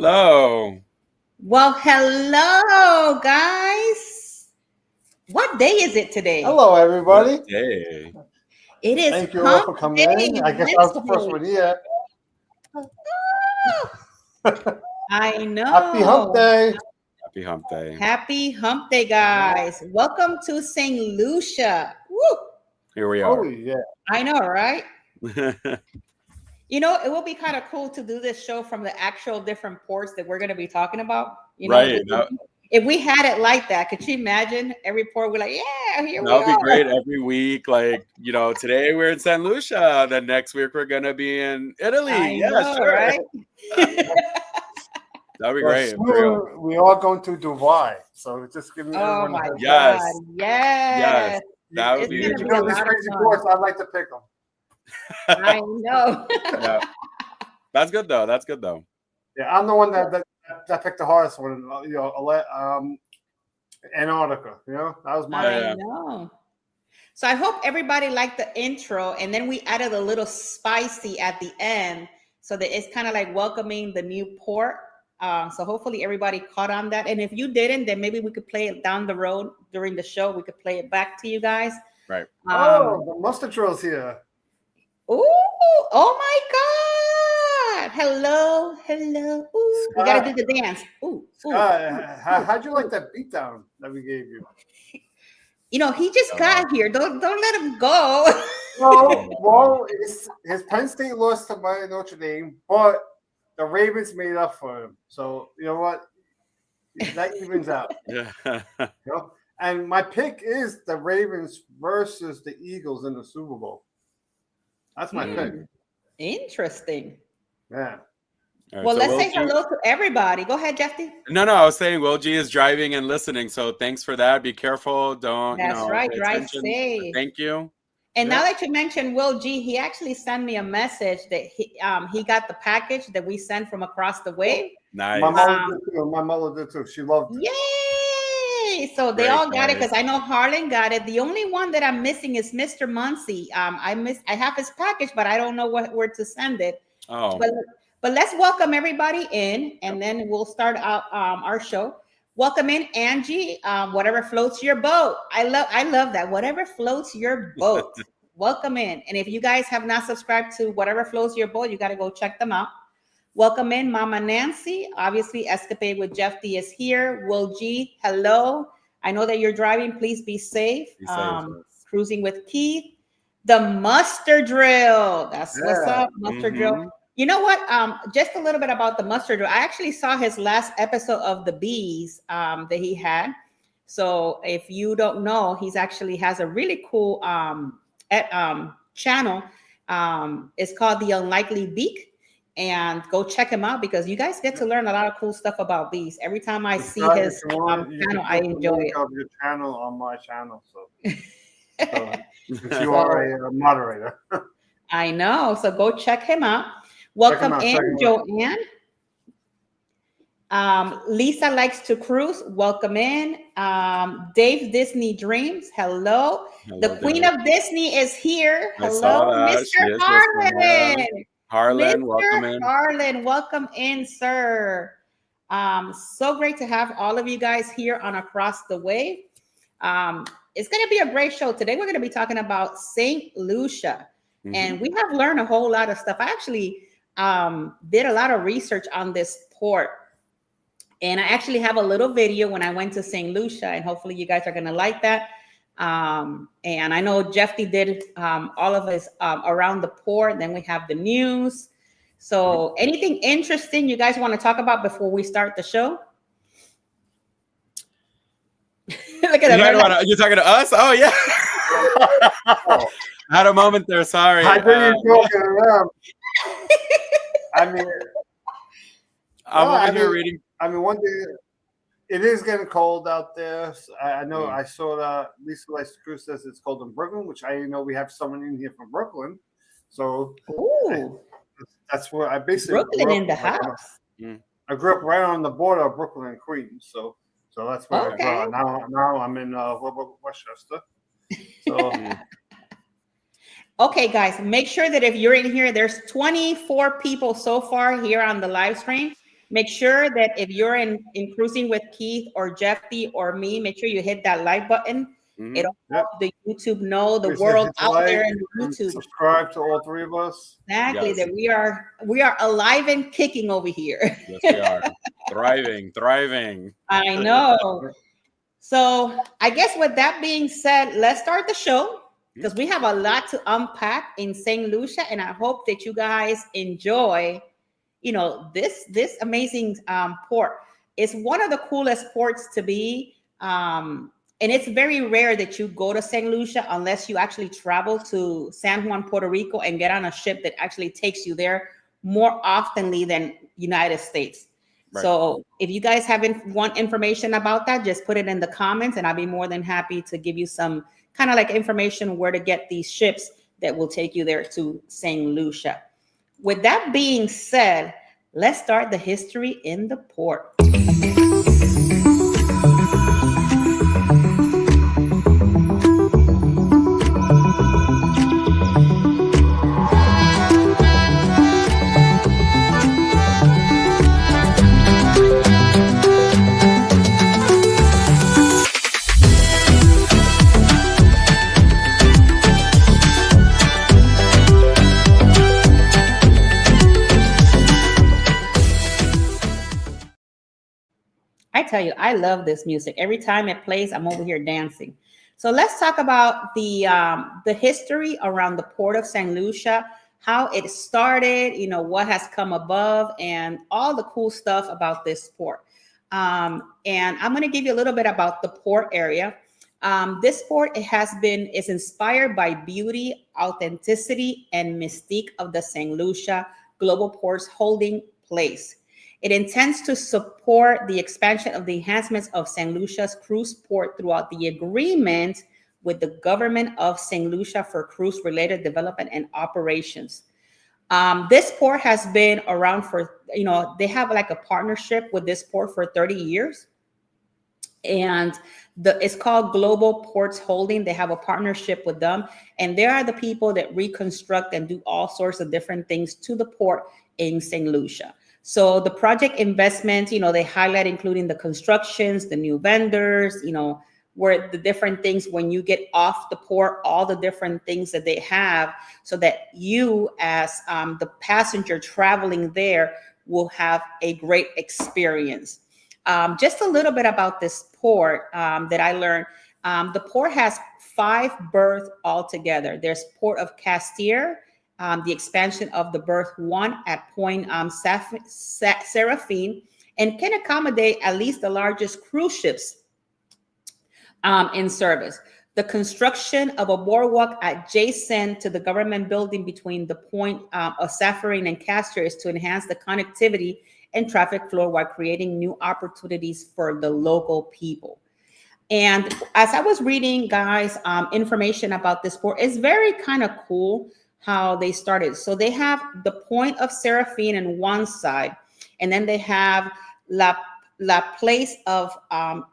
Hello. Well, hello, guys. What day is it today? Hello, everybody. Good day. It is Thank you all Hump for coming Day in. I guess I was the first one here. I know. Happy Hump Day. Happy Hump Day. Happy Hump Day, guys. Welcome to St. Lucia. Woo! Here we Oh, are. yeah. I know, right? You know, it will be kind of cool to do this show from the actual different ports that we're going to be talking about. You know, Right. if we had it like that, could you imagine every port? We're like, yeah, here we That would be are. great every week. Like, today we're in San Lucia. Then next week we're going to be in Italy. I know, sure. right? That would be Well, great. soon we are going to Dubai. So just give me Oh everyone my a heads Yes. God. Yes. That would It's be gonna You be know, a these lot of crazy fun. boards, I'd like to pick them. I know. Yeah. That's good though. That's good though. Yeah, I'm the one that picked the hardest one. Antarctica. That was my. Yeah. I know. So I hope everybody liked the intro, and then we added a little spicy at the end, so that it's kind of like welcoming the new port. So hopefully everybody caught on that, and if you didn't, then maybe we could play it down the road during the show. We could play it back to you guys. Right. The mustard trill's here. Ooh! Oh my God! Hello, hello. Ooh, we gotta do the dance. Ooh, ooh. How'd you like that beatdown that we gave you? You know, he just got here. Don't let him go. Well, his Penn State lost to my Notre Dame, but the Ravens made up for him. So you know what? That evens out. Yeah. And my pick is the Ravens versus the Eagles in the Super Bowl. That's my pick. Interesting. Yeah. All right, Well, so let's Will say G- hello to everybody. Go ahead, Jeffy. No, I was saying Will G is driving and listening, so thanks for that. Be careful. Don't That's right. pay Drive attention. safe. Thank you. And now that you mentioned Will G, he actually sent me a message that he got the package that we sent from across the way. Nice. My mother did too. She loved it. Yay! So they all got it because I know Harlan got it. The only one that I'm missing is Mr. Muncie. I have his package, but I don't know where to send it. Oh. But let's welcome everybody in, and then we'll start out our show. Welcome in, Angie. Whatever floats your boat. I love that. Whatever floats your boat. Welcome in. And if you guys have not subscribed to Whatever Floats Your Boat, you got to go check them out. Welcome in, Mama Nancy. Obviously, Escapade with Jeff D is here. Will G, hello. I know that you're driving. Please be safe. Be safe. Cruising with Keith. The Mustard Drill. That's what's up, Mustard Drill. You know what? Just a little bit about the Mustard Drill. I actually saw his last episode of The Bees that he had. So if you don't know, he's actually has a really cool channel. It's called The Unlikely Beak. And go check him out because you guys get to learn a lot of cool stuff about bees. Every time I see his channel, I enjoy it. Your channel on my channel, so since you are a moderator. I know. So go check him out. Welcome in, Joanne. Lisa likes to cruise. Welcome in. Dave Disney Dreams. Hello. The Queen of Disney is here. Hello, Mr. Harlan. Harlan, welcome in. Harlan, welcome in, sir. So great to have all of you guys here on Across the Way. It's going to be a great show. Today, we're going to be talking about St. Lucia. And we have learned a whole lot of stuff. I actually did a lot of research on this port. And I actually have a little video when I went to St. Lucia. And hopefully you guys are going to like that. And I know Jeffy did all of his around the port. Then we have the news. So anything interesting you guys want to talk about before we start the show? Look at that. You're talking to us? Oh, yeah. I had a moment there. Sorry. I think you're joking around. I mean, I'm over here reading. I mean, one day it is getting cold out there. I know I saw that Lisa likes to cruise says it's cold in Brooklyn, which I know we have someone in here from Brooklyn. So that's where I basically Brooklyn in the house. I grew up right on the border of Brooklyn and Queens. So that's where I grew up. Now I'm in Westchester. So okay, guys, make sure that if you're in here, there's 24 people so far here on the live stream. Make sure that if you're in cruising with Keith or Jeffy or me, make sure you hit that like button. Mhm. It'll help the YouTube know, the We said world hit out like there in and YouTube. subscribe to all three of us. Exactly, Yes. that we are alive and kicking over here. Yes, we are. Thriving. I know. So I guess with that being said, let's start the show because we have a lot to unpack in St. Lucia, and I hope that you guys enjoy, this amazing port. It's one of the coolest ports to be, and it's very rare that you go to St. Lucia unless you actually travel to San Juan, Puerto Rico, and get on a ship that actually takes you there more oftenly than United States. Right. So if you guys want information about that, just put it in the comments and I'll be more than happy to give you some kind of like information where to get these ships that will take you there to St. Lucia. With that being said, let's start the history in the port. I tell you, I love this music. Every time it plays, I'm over here dancing. So let's talk about the history around the port of St. Lucia, how it started, what has come above, and all the cool stuff about this port. And I'm going to give you a little bit about the port area. This port is inspired by beauty, authenticity, and mystique of the St. Lucia Global Ports holding place. It intends to support the expansion of the enhancements of St. Lucia's cruise port throughout the agreement with the government of St. Lucia for cruise-related development and operations. This port has been around for, they have like a partnership with this port for 30 years. And it's called Global Ports Holding. They have a partnership with them. And they are the people that reconstruct and do all sorts of different things to the port in St. Lucia. So the project investment, they highlight including the constructions, the new vendors, where the different things when you get off the port, all the different things that they have so that you as the passenger traveling there will have a great experience. Just a little bit about this port that I learned. The port has 5 berths altogether. There's Port of Castier, the expansion of the berth 1 at Point Seraphine, and can accommodate at least the largest cruise ships in service. The construction of a boardwalk adjacent to the government building between the Point of Seraphine and Castier is to enhance the connectivity and traffic flow while creating new opportunities for the local people. And as I was reading, guys, information about this port, it's very kind of cool how they started. So they have the Point of Seraphine on one side, and then they have La Place of, oh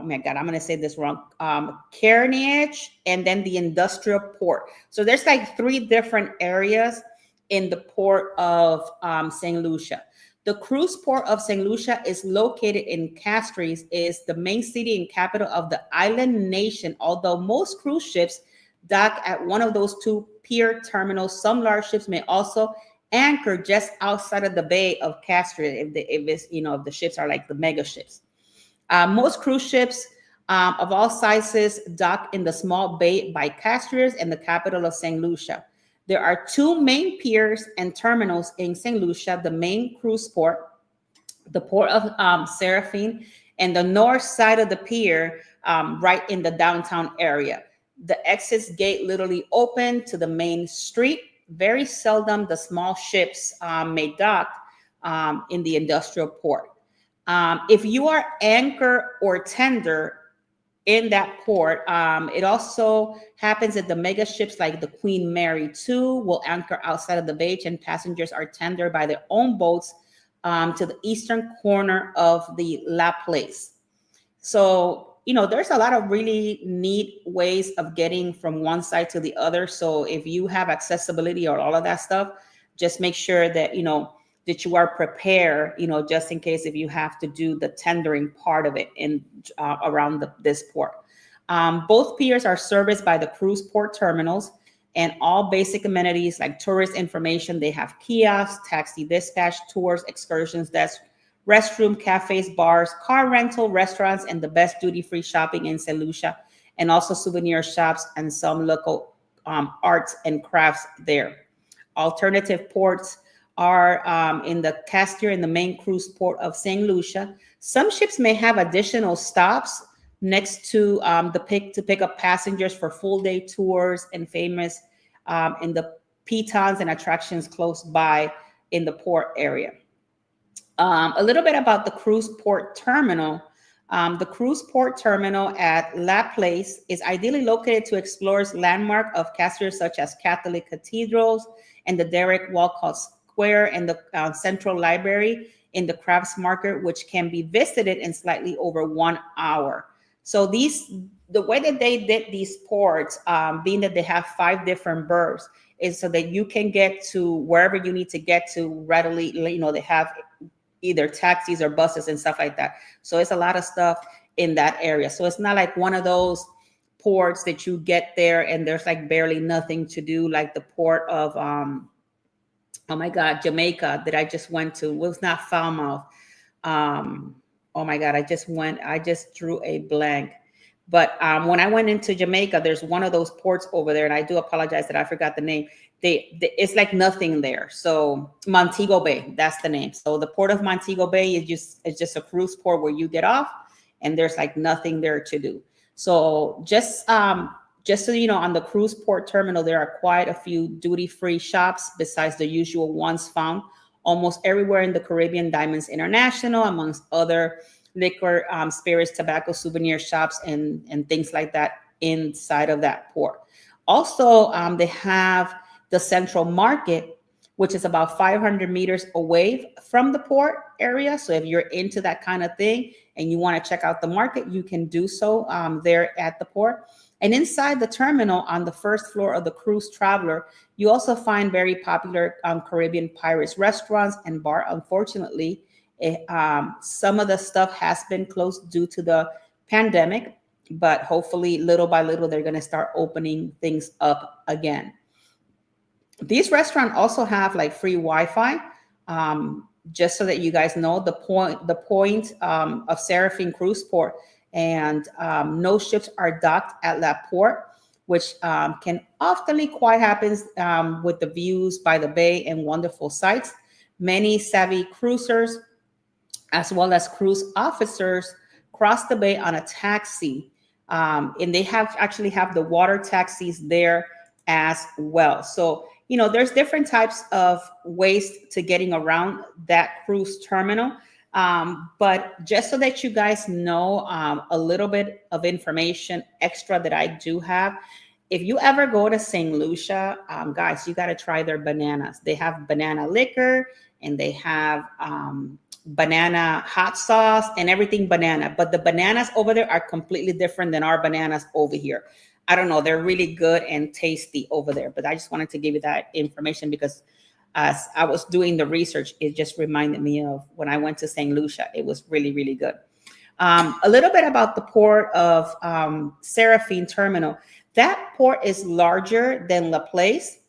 my God, I'm going to say this wrong, Carnegie, and then the industrial port. So there's like 3 different areas in the port of St. Lucia. The cruise port of St. Lucia is located in Castries, is the main city and capital of the island nation. Although most cruise ships dock at one of those 2 pier terminals, some large ships may also anchor just outside of the bay of Castries if the ships are like the mega ships. Most cruise ships of all sizes dock in the small bay by Castries and the capital of St. Lucia. There are 2 main piers and terminals in St. Lucia, the main cruise port, the Port of Seraphine, and the north side of the pier right in the downtown area. The exits gate literally open to the main street. Very seldom the small ships may dock in the industrial port. If you are anchor or tender in that port, it also happens that the mega ships like the Queen Mary 2 will anchor outside of the bay, and passengers are tendered by their own boats to the eastern corner of the La Place. So, there's a lot of really neat ways of getting from one side to the other. So if you have accessibility or all of that stuff, just make sure that, that you are prepared, just in case if you have to do the tendering part of it in around this port. Both piers are serviced by the cruise port terminals, and all basic amenities like tourist information. They have kiosks, taxi dispatch, tours, excursions desk, restroom, cafes, bars, car rental, restaurants, and the best duty-free shopping in St. Lucia, and also souvenir shops and some local arts and crafts there. Alternative ports are in the Castier in the main cruise port of St. Lucia. Some ships may have additional stops next to to pick up passengers for full day tours and famous in the pitons and attractions close by in the port area. A little bit about the cruise port terminal. The cruise port terminal at La Place is ideally located to explore landmarks of Castier such as Catholic cathedrals and the Derek Walcott Square and the Central Library in the Crafts Market, which can be visited in slightly over 1 hour. So the way that they did these ports, being that they have 5 different berths, is so that you can get to wherever you need to get to readily. They have either taxis or buses and stuff like that. So it's a lot of stuff in that area. So it's not like one of those ports that you get there and there's like barely nothing to do, like the port of oh my God, Jamaica that I just went to. It was not Falmouth. Oh my God, I just drew a blank. But when I went into Jamaica, there's one of those ports over there, and I do apologize that I forgot the name. It's like nothing there. So Montego Bay, that's the name. So the port of Montego Bay is just a cruise port where you get off, and there's like nothing there to do. So just so you know, on the cruise port terminal, there are quite a few duty-free shops besides the usual ones found almost everywhere in the Caribbean. Diamonds International, amongst other liquor, spirits, tobacco, souvenir shops, and things like that inside of that port. Also, they have the Central Market, which is about 500 meters away from the port area. So if you're into that kind of thing and you want to check out the market, you can do so there at the port. And inside the terminal on the first floor of the Cruise Traveler, you also find very popular Caribbean Pirates restaurants and bar. Unfortunately, some of the stuff has been closed due to the pandemic, but hopefully little by little, they're going to start opening things up again. These restaurants also have like free Wi-Fi. Just so that you guys know, the point of Seraphine Cruise Port, and no ships are docked at that port, which can often quite happens with the views by the bay and wonderful sights. Many savvy cruisers, as well as cruise officers, cross the bay on a taxi, and they actually have the water taxis there as well. So there's different types of ways to getting around that cruise terminal. But just so that you guys know a little bit of information extra that I do have, if you ever go to St. Lucia, guys, you got to try their bananas. They have banana liquor, and they have banana hot sauce and everything banana. But the bananas over there are completely different than our bananas over here. I don't know. They're really good and tasty over there. But I just wanted to give you that information because as I was doing the research, it just reminded me of when I went to St. Lucia. It was really, really good. A little bit about the port of Seraphine Terminal. That port is larger than La Place,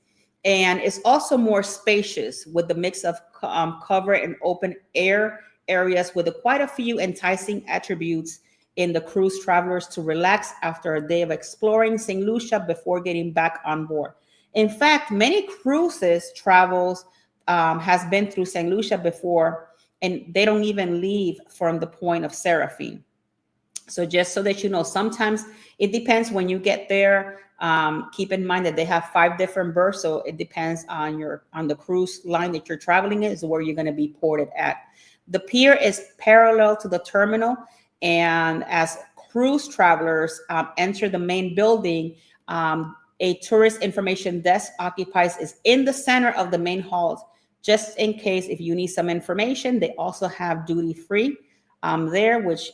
and it's also more spacious with the mix of cover and open air areas with quite a few enticing attributes in the cruise travelers to relax after a day of exploring St. Lucia before getting back on board. In fact, many cruises travels has been through St. Lucia before, and they don't even leave from the point of Seraphine. So just so that you know, sometimes it depends when you get there. Keep in mind that they have 5 different berths, so it depends on the cruise line that you're traveling in is where you're going to be ported at. The pier is parallel to the terminal, and as cruise travelers enter the main building, a tourist information desk is in the center of the main halls. Just in case if you need some information, they also have duty free there, which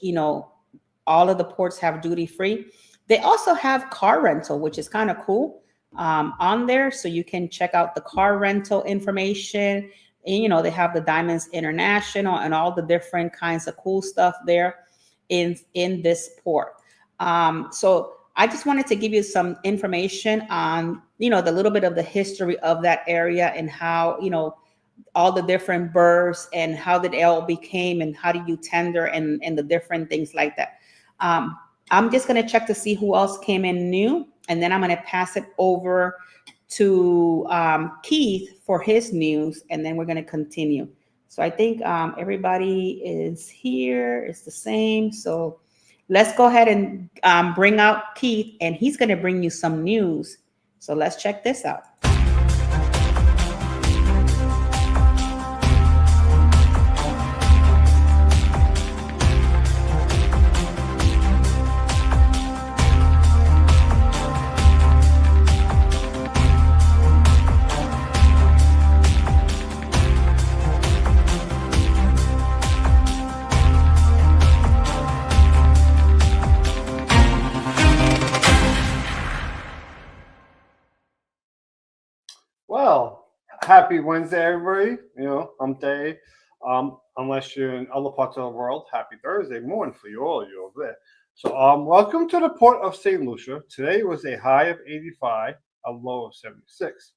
all of the ports have duty free. They also have car rental, which is kind of cool on there. So you can check out the car rental information. And they have the Diamonds International and all the different kinds of cool stuff there in this port. So I just wanted to give you some information on the little bit of the history of that area, and how all the different berths and how did it all became, and how do you tender, and the different things like that. I'm just going to check to see who else came in new, and then I'm going to pass it over to Keith for his news, and then we're going to continue. So I think everybody is here. It's the same. So let's go ahead and bring out Keith, and he's going to bring you some news. So let's check this out. Well, happy Wednesday, everybody. Hump day. Unless you're in other parts of the world, happy Thursday morning for you all. You over there. So, welcome to the port of St. Lucia. Today was a high of 85, a low of 76.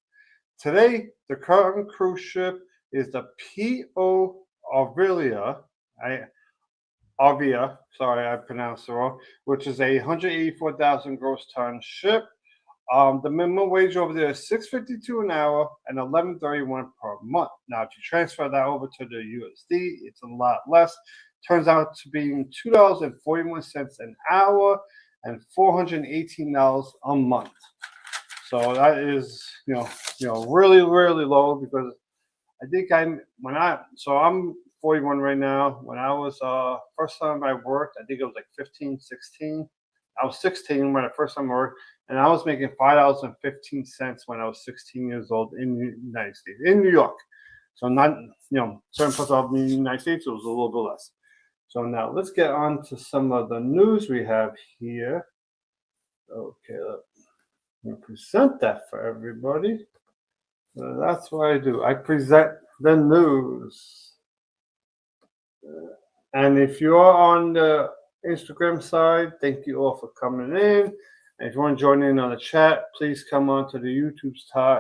Today, the current cruise ship is the P.O. Arvia. Arvia, sorry, I pronounced it wrong, which is a 184,000 gross ton ship. The minimum wage over there is $6.52 an hour and $11.31 per month. Now, if you transfer that over to the USD, it's a lot less. Turns out to be $2.41 an hour and $418 a month. So that is, really, really low, because I think I'm 41 right now. When I was first time I worked, I think it was like 15, 16. I was 16 when the first time I worked, and I was making $5.15 when I was 16 years old in the United States, in New York. So not, certain parts of the United States, it was a little bit less. So now let's get on to some of the news we have here. Okay, let me present that for everybody. So that's what I do. I present the news. And if you're on the Instagram side, thank you all for coming in. And if you want to join in on the chat, please come on to the YouTube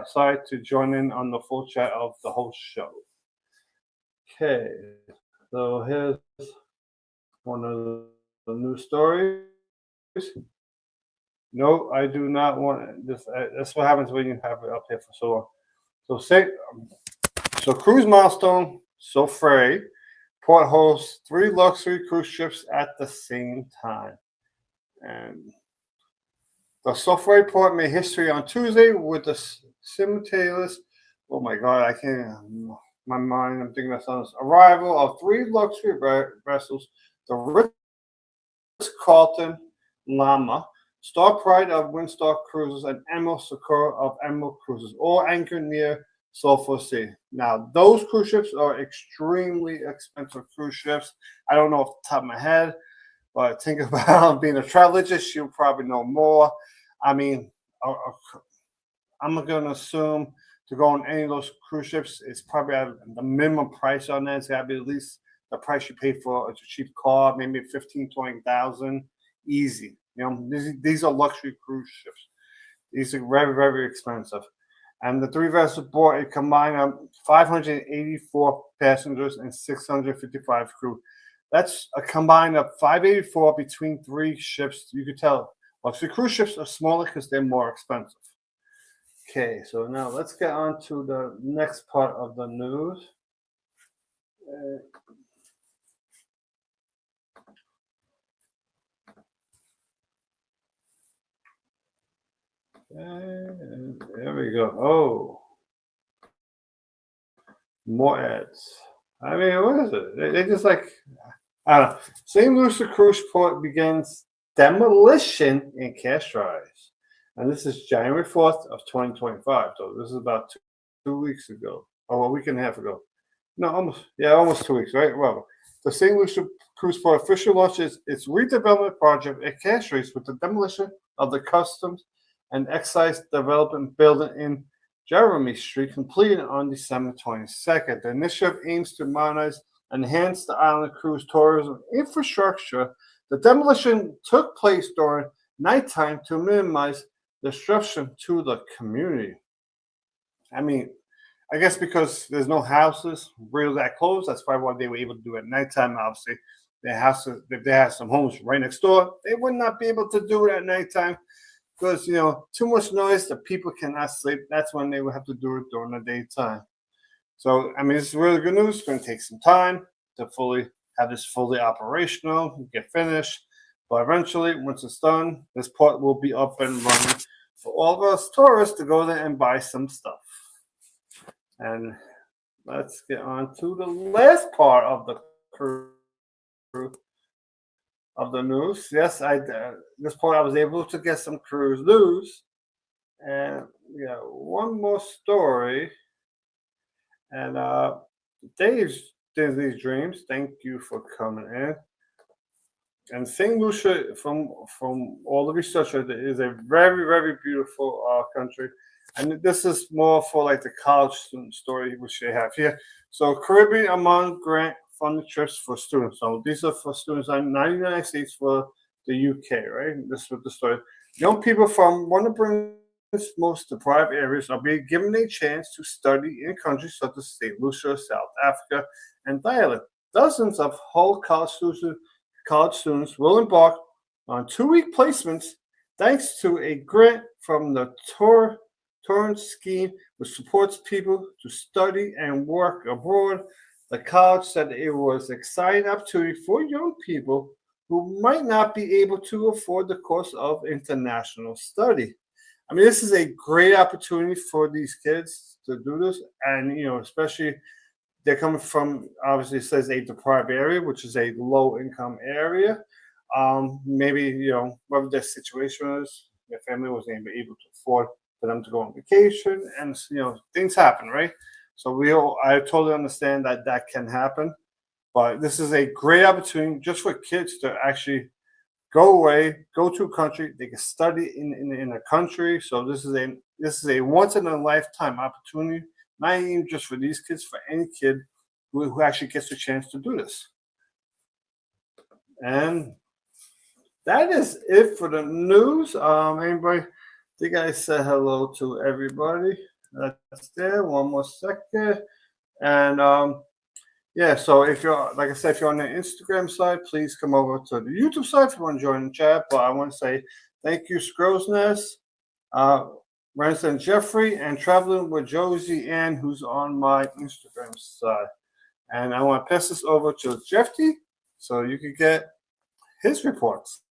side to join in on the full chat of the whole show. Okay, so here's one of the news stories. No, I do not want this. That's what happens when you have it up here for so long. So cruise milestone, Soufrière port hosts 3 luxury cruise ships at the same time. And the Soufrière port made history on Tuesday with the simultaneous, oh my God, I can't, my mind, I'm thinking about this, arrival of 3 luxury vessels, the Ritz-Carlton Lama, Star Pride of Windstar Cruises, and Emerald Sakura of Emerald Cruises, all anchored near Sulphur Sea. Now, those cruise ships are extremely expensive cruise ships. I don't know off the top of my head, but think about being a travelologist, you'll probably know more. I mean, I'm going to assume to go on any of those cruise ships, it's probably the minimum price on that. It's got to be at least the price you pay for a cheap car, maybe 15,000, 20,000, easy. These are luxury cruise ships. These are very, very expensive. And the 3 vessels brought a combined 584 passengers and 655 crew. That's a combined of 584 between 3 ships. You could tell luxury cruise ships are smaller because they're more expensive. Okay, so now let's get on to the next part of the news. And there we go. Oh, more ads. I mean, what is it? They just like, I don't know. St. Lucia Cruise Port begins demolition in cash dries. And this is January 4th of 2025. So this is about 2 weeks ago, or a week and a half ago. No, almost 2 weeks, right? Well, the St. Lucia Cruise Port officially launches its redevelopment project at Castries with the demolition of the Customs and Excise Development Building in Jeremy Street, completed on December 22nd. The initiative aims to modernize and enhance the island cruise tourism infrastructure. The demolition took place during nighttime to minimize disruption to the community. I mean, I guess because there's no houses really that close, that's probably what they were able to do at nighttime. Obviously, their houses, if they had some homes right next door, they would not be able to do it at nighttime because too much noise. The people cannot sleep. That's when they would have to do it during the daytime. So I mean, it's really good news. It's going to take some time to fully have this fully operational, get finished. But eventually, once it's done, this port will be up and running for all of us tourists to go there and buy some stuff. And let's get on to the last part of the cruise of the news. Yes, this part I was able to get some cruise news, and we got one more story. And Dave's Disney's Dreams, thank you for coming in. And St. Lucia, from all the research, is a very, very beautiful country. And this is more for like the college student story, which they have here. So Caribbean among grant funded trips for students. So these are for students not in the United States, for the UK, right? This is what the story. Young people from one of Britain's most deprived areas are being given a chance to study in countries such as St. Lucia, South Africa, and Thailand. Dozens of Hull college students will embark on 2-week placements thanks to a grant from the Torrance scheme, which supports people to study and work abroad. The college said it was an exciting opportunity for young people who might not be able to afford the cost of international study. I mean, this is a great opportunity for these kids to do this, and especially they're coming from, obviously it says a deprived area, which is a low income area. Maybe whatever their situation is, their family wasn't able to afford for them to go on vacation, and things happen, right? So I totally understand that can happen, but this is a great opportunity just for kids to actually go away, go to a country. They can study in a country. So this is a once in a lifetime opportunity, not even just for these kids, for any kid who actually gets a chance to do this. And that is it for the news. Anybody? I think I said hello to everybody that's there. One more second. And yeah, so if you're, like I said, if you're on the Instagram side, please come over to the YouTube side if you want to join the chat. But I want to say thank you, Scrow's Nest, Ransom Jeffrey, and Traveling with Josie Ann, who's on my Instagram side. And I want to pass this over to Jeffy so you can get his reports.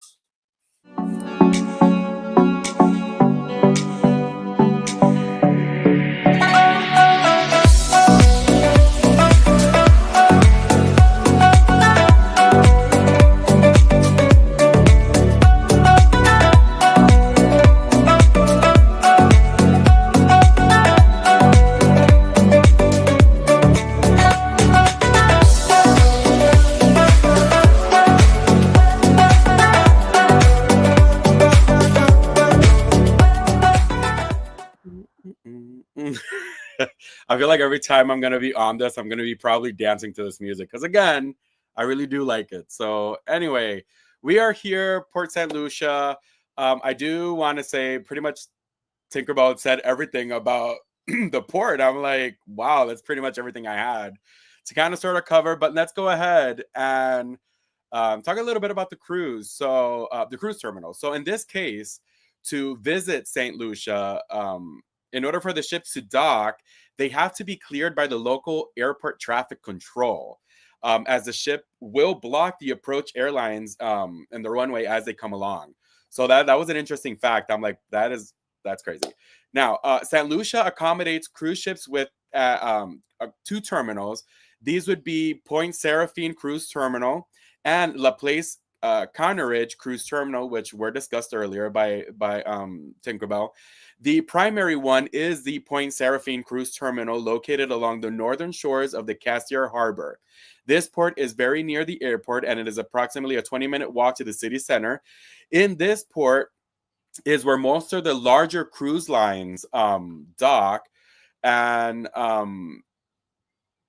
I feel like every time I'm going to be on this, I'm going to be probably dancing to this music because, again, I really do like it. So anyway, we are here, Port St. Lucia. I do want to say pretty much Tinkerbell said everything about the port. I'm like, wow, that's pretty much everything I had to kind of sort of cover. But let's go ahead and talk a little bit about the cruise. So the cruise terminal. So in this case, to visit St. Lucia, in order for the ships to dock, they have to be cleared by the local airport traffic control, as the ship will block the approach airlines and the runway as they come along. So that was an interesting fact. I'm like, that's crazy. Now, St. Lucia accommodates cruise ships with 2 terminals. These would be Point Seraphine Cruise Terminal and La Place Conneridge Cruise Terminal, which were discussed earlier by Tinkerbell. The primary one is the Point Seraphine Cruise Terminal, located along the northern shores of the Cassiar Harbor. This port is very near the airport, and it is approximately a 20-minute walk to the city center. In this port is where most of the larger cruise lines dock. and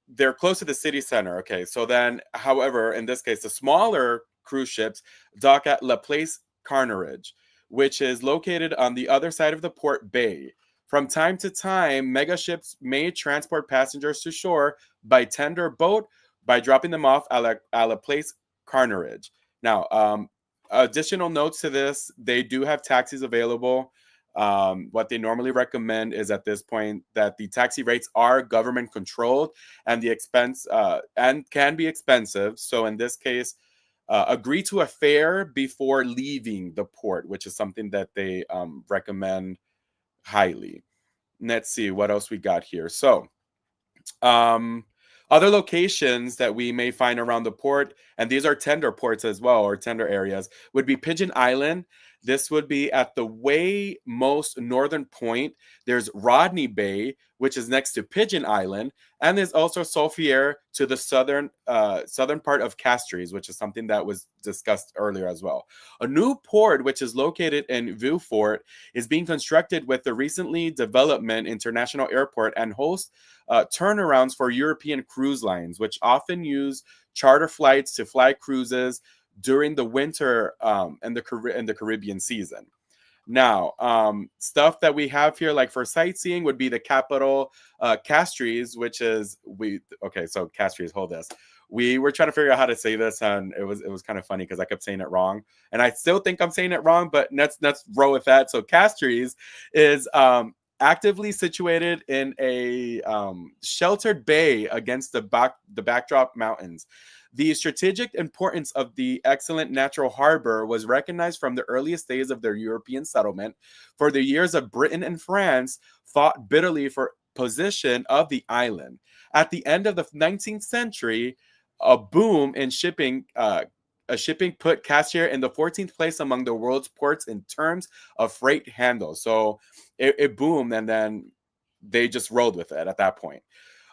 they're close to the city center. Okay, so then, however, in this case, the smaller cruise ships dock at La Place Carnegie, which is located on the other side of the port bay. From time to time, mega ships may transport passengers to shore by tender boat by dropping them off at La Place Carnegie. Now, additional notes to this, they do have taxis available. What they normally recommend is at this point that the taxi rates are government controlled and the expense and can be expensive. So in this case, agree to a fare before leaving the port, which is something that they recommend highly. Let's see what else we got here. So other locations that we may find around the port, and these are tender ports as well, or tender areas, would be Pigeon Island. This would be at the way most northern point. There's Rodney Bay, which is next to Pigeon Island, and there's also Sofier to the southern part of Castries, which is something that was discussed earlier as well. A new port, which is located in Vieux-Fort, is being constructed with the recently development international airport and hosts turnarounds for European cruise lines, which often use charter flights to fly cruises during the winter and the Caribbean season. Now, stuff that we have here, like for sightseeing, would be the capital, Castries, which is so Castries, hold this. We were trying to figure out how to say this, and it was kind of funny because I kept saying it wrong, and I still think I'm saying it wrong, but let's roll with that. So Castries is actively situated in a sheltered bay against the backdrop mountains. The strategic importance of the excellent natural harbor was recognized from the earliest days of their European settlement. For the years of Britain and France fought bitterly for possession of the island. At the end of the 19th century, a boom in shipping put Castries in the 14th place among the world's ports in terms of freight handle. So it boomed, and then they just rolled with it at that point.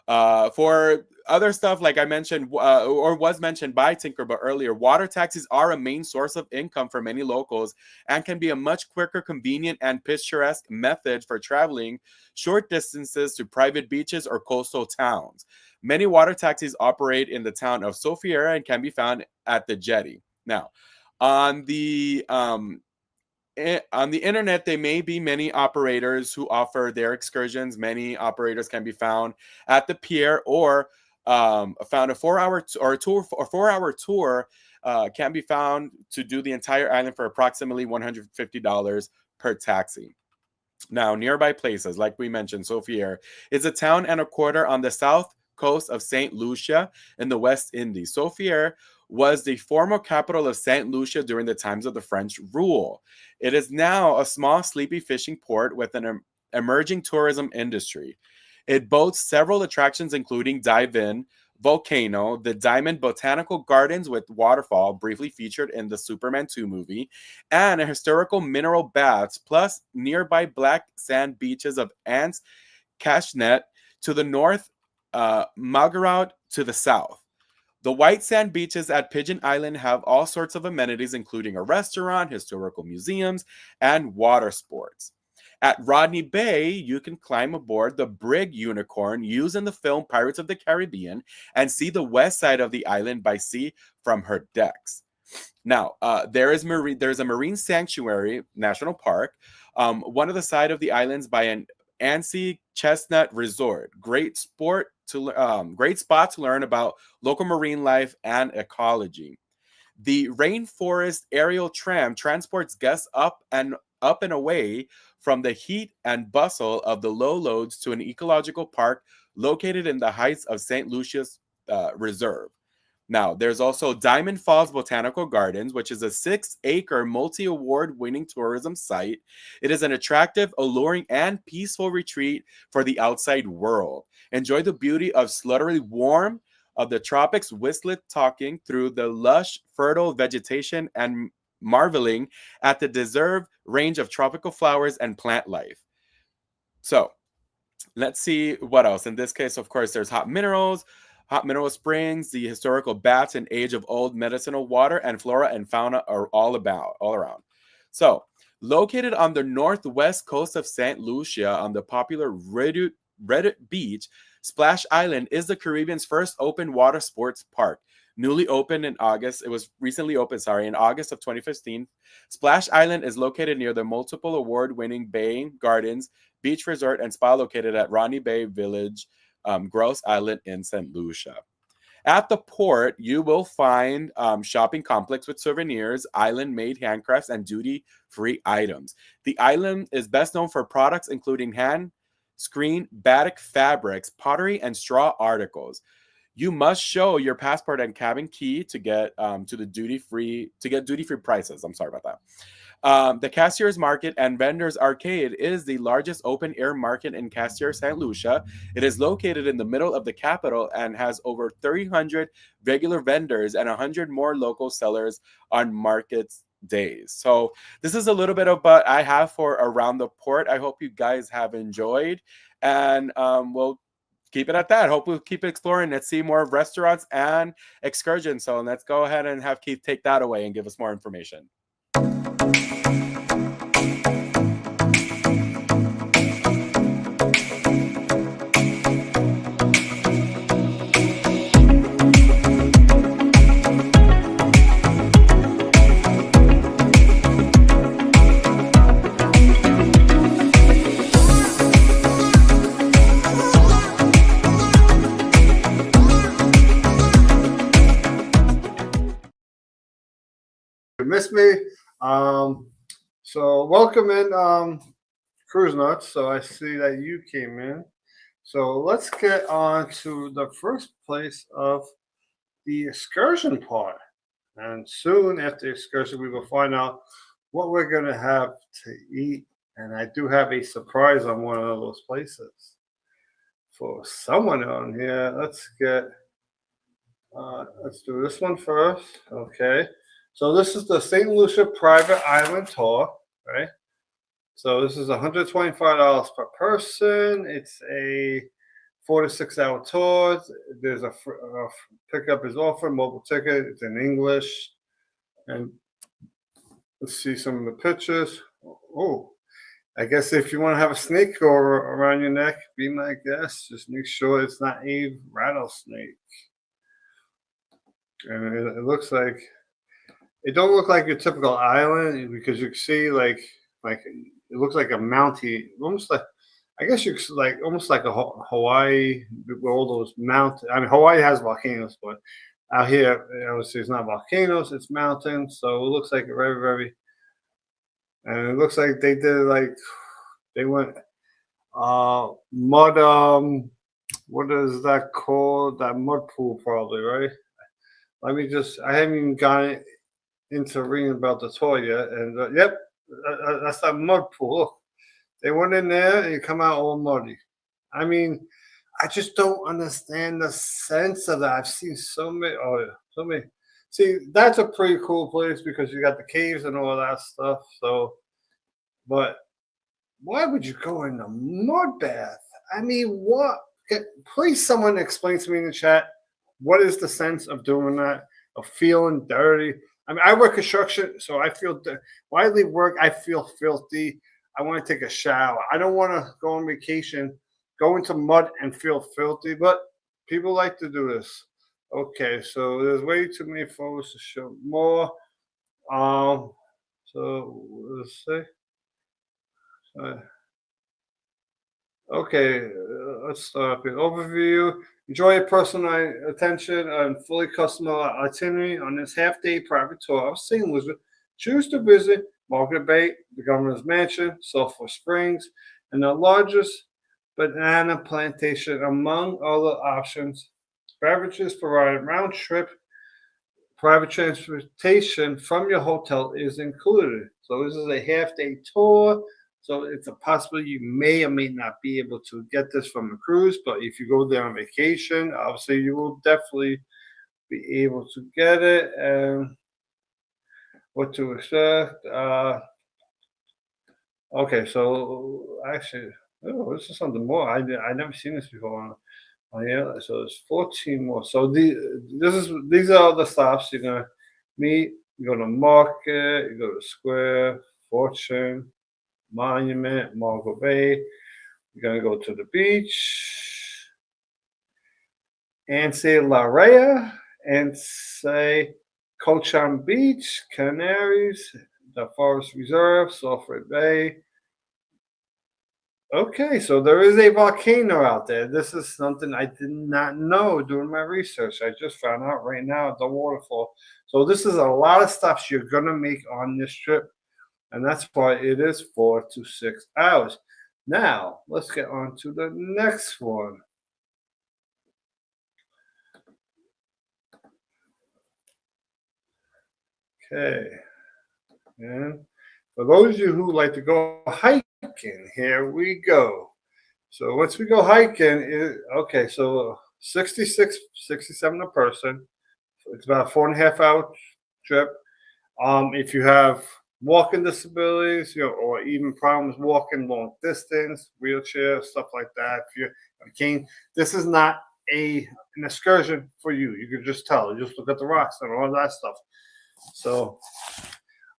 For other stuff, like I mentioned, or was mentioned by Tinkerbell earlier, water taxis are a main source of income for many locals and can be a much quicker, convenient, and picturesque method for traveling short distances to private beaches or coastal towns. Many water taxis operate in the town of Sofiera and can be found at the jetty. Now, on the internet, there may be many operators who offer their excursions. Many operators can be found at the pier, or found a 4-hour tour can be found to do the entire island for approximately $150 per taxi. Now, nearby places, like we mentioned, Sofier is a town and a quarter on the south coast of St. Lucia in the West Indies. Sofier was the former capital of St. Lucia during the times of the French rule. It is now a small, sleepy fishing port with an emerging tourism industry. It boasts several attractions, including Dive-In, Volcano, the Diamond Botanical Gardens with waterfall, briefly featured in the Superman 2 movie, and a historical mineral baths, plus nearby black sand beaches of Ants Cashnet to the north, Margaraud to the south. The white sand beaches at Pigeon Island have all sorts of amenities, including a restaurant, historical museums, and water sports. At Rodney Bay, you can climb aboard the brig Unicorn used in the film Pirates of the Caribbean and see the west side of the island by sea from her decks. Now, there's a marine sanctuary, national park, one of the side of the islands by an Annecy Chestnut Resort. Great spot to learn about local marine life and ecology. The Rainforest Aerial Tram transports guests up and away from the heat and bustle of the low loads to an ecological park located in the heights of St. Lucia's Reserve. Now, there's also Diamond Falls Botanical Gardens, which is a 6-acre multi-award winning tourism site. It is an attractive, alluring, and peaceful retreat for the outside world. Enjoy the beauty of sluttery warm of the tropics, whistlet talking through the lush, fertile vegetation and marveling at the deserved range of tropical flowers and plant life. So, let's see what else. In this case, of course, there's hot mineral springs, the historical baths and age-of-old medicinal water, and flora and fauna are all around. So, located on the northwest coast of St. Lucia on the popular Beach, Splash Island is the Caribbean's first open water sports park. Newly opened in August, it was recently opened, sorry, in August of 2015. Splash Island is located near the multiple award-winning Bay Gardens Beach Resort and Spa located at Ronnie Bay Village, Gross Island in St. Lucia. At the port, you will find shopping complex with souvenirs, island-made handcrafts, and duty-free items. The island is best known for products including hand, screen, batik fabrics, pottery, and straw articles. You must show your passport and cabin key to get to the duty-free prices. I'm sorry about that. The Cassiers Market and Vendors Arcade is the largest open-air market in Cassier, St. Lucia. It is located in the middle of the capital and has over 300 regular vendors and 100 more local sellers on markets days. So this is a little bit of what I have for Around the Port. I hope you guys have enjoyed, and we'll keep it at that. Hope we'll keep exploring. Let's see more restaurants and excursions. So let's go ahead and have Keith take that away and give us more information. Miss me. So welcome in, Cruise Nuts. So I see that you came in. So let's get on to the first place of the excursion part. And soon after the excursion, we will find out what we're going to have to eat. And I do have a surprise on one of those places for someone on here. Let's do this one first. Okay. So this is the St. Lucia Private Island Tour, right? So this is $125 per person. It's a 4 to 6 hour tour. There's a pickup is offered, mobile ticket. It's in English. And let's see some of the pictures. Oh, I guess if you want to have a snake go around your neck, be my guest. Just make sure it's not a rattlesnake. And it looks like, it don't look like your typical island because you can see like it looks like a mountain, almost like, I guess you like almost like a Hawaii with all those mountains. I mean, Hawaii has volcanoes, but out here, obviously, it's not volcanoes; it's mountains. So it looks like very, very, and it looks like they did like they went mud. What is that called? That mud pool, probably, right? Let me just. I haven't even gotten into reading about the tour yet, and yep, that's that mud pool. They went in there and you come out all muddy. I mean, I just don't understand the sense of that. I've seen so many. Oh yeah, so many. See, that's a pretty cool place because you got the caves and all that stuff. So, but why would you go in a mud bath? I mean, what? Please, someone explain to me in the chat. What is the sense of doing that? Of feeling dirty? I mean, I work construction, so I feel when I leave work, I feel filthy. I want to take a shower. I don't want to go on vacation, go into mud and feel filthy, but people like to do this. Okay, so there's way too many photos to show more. So let's see. Okay, let's start with overview. Enjoy your personal attention and fully customized itinerary on this half-day private tour of St. Lucia. Choose to visit Margaret Bay, the Governor's Mansion, Sulphur Springs, and the largest banana plantation, among other options. Beverages provided round trip. Private transportation from your hotel is included. So this is a half-day tour. So it's a possibility you may or may not be able to get this from a cruise, but if you go there on vacation, obviously you will definitely be able to get it. And what to expect? Okay, so actually, this is something more. I never seen this before. Yeah, so there's 14 more. So these are all the stops you're gonna meet. You go to Market, you go to Square, Fortune, Monument, Margot Bay, You're going to go to the beach and say La Rea and say Cochon Beach, Canaries, the Forest Reserve, Sulphur Bay. Okay, so there is a volcano out there. This is something I did not know doing my research. I just found out right now at the waterfall. So this is a lot of stops you're going to make on this trip. And that's why it is 4 to 6 hours. Now, let's get on to the next one. Okay. And for those of you who like to go hiking, here we go. So once we go hiking, okay, so 66, 67 a person. So it's about a 4.5 hour trip. If you have walking disabilities, or even problems walking long distance, wheelchair, stuff like that, if you're a cane, this is not an excursion for you. You can just tell. You just look at the rocks and all that stuff. So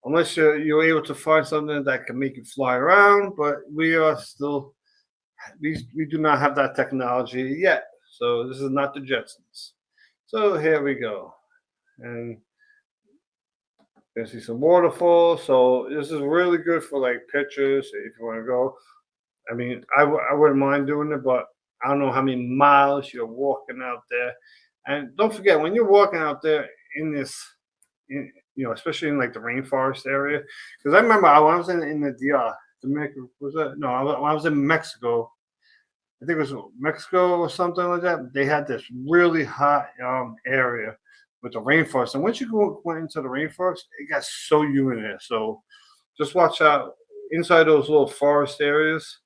unless you're able to find something that can make you fly around, but we do not have that technology yet. So this is not the Jetsons. So here we go. And you can see some waterfalls. So this is really good for like pictures if you want to go. I mean, I wouldn't mind doing it, but I don't know how many miles you're walking out there. And don't forget, when you're walking out there in this, especially in like the rainforest area, because I remember when I was in the Dominican, was that? No, when I was in Mexico, I think it was Mexico or something like that. They had this really hot area with the rainforest, and once you went into the rainforest, it got so humid there. So just watch out inside those little forest areas.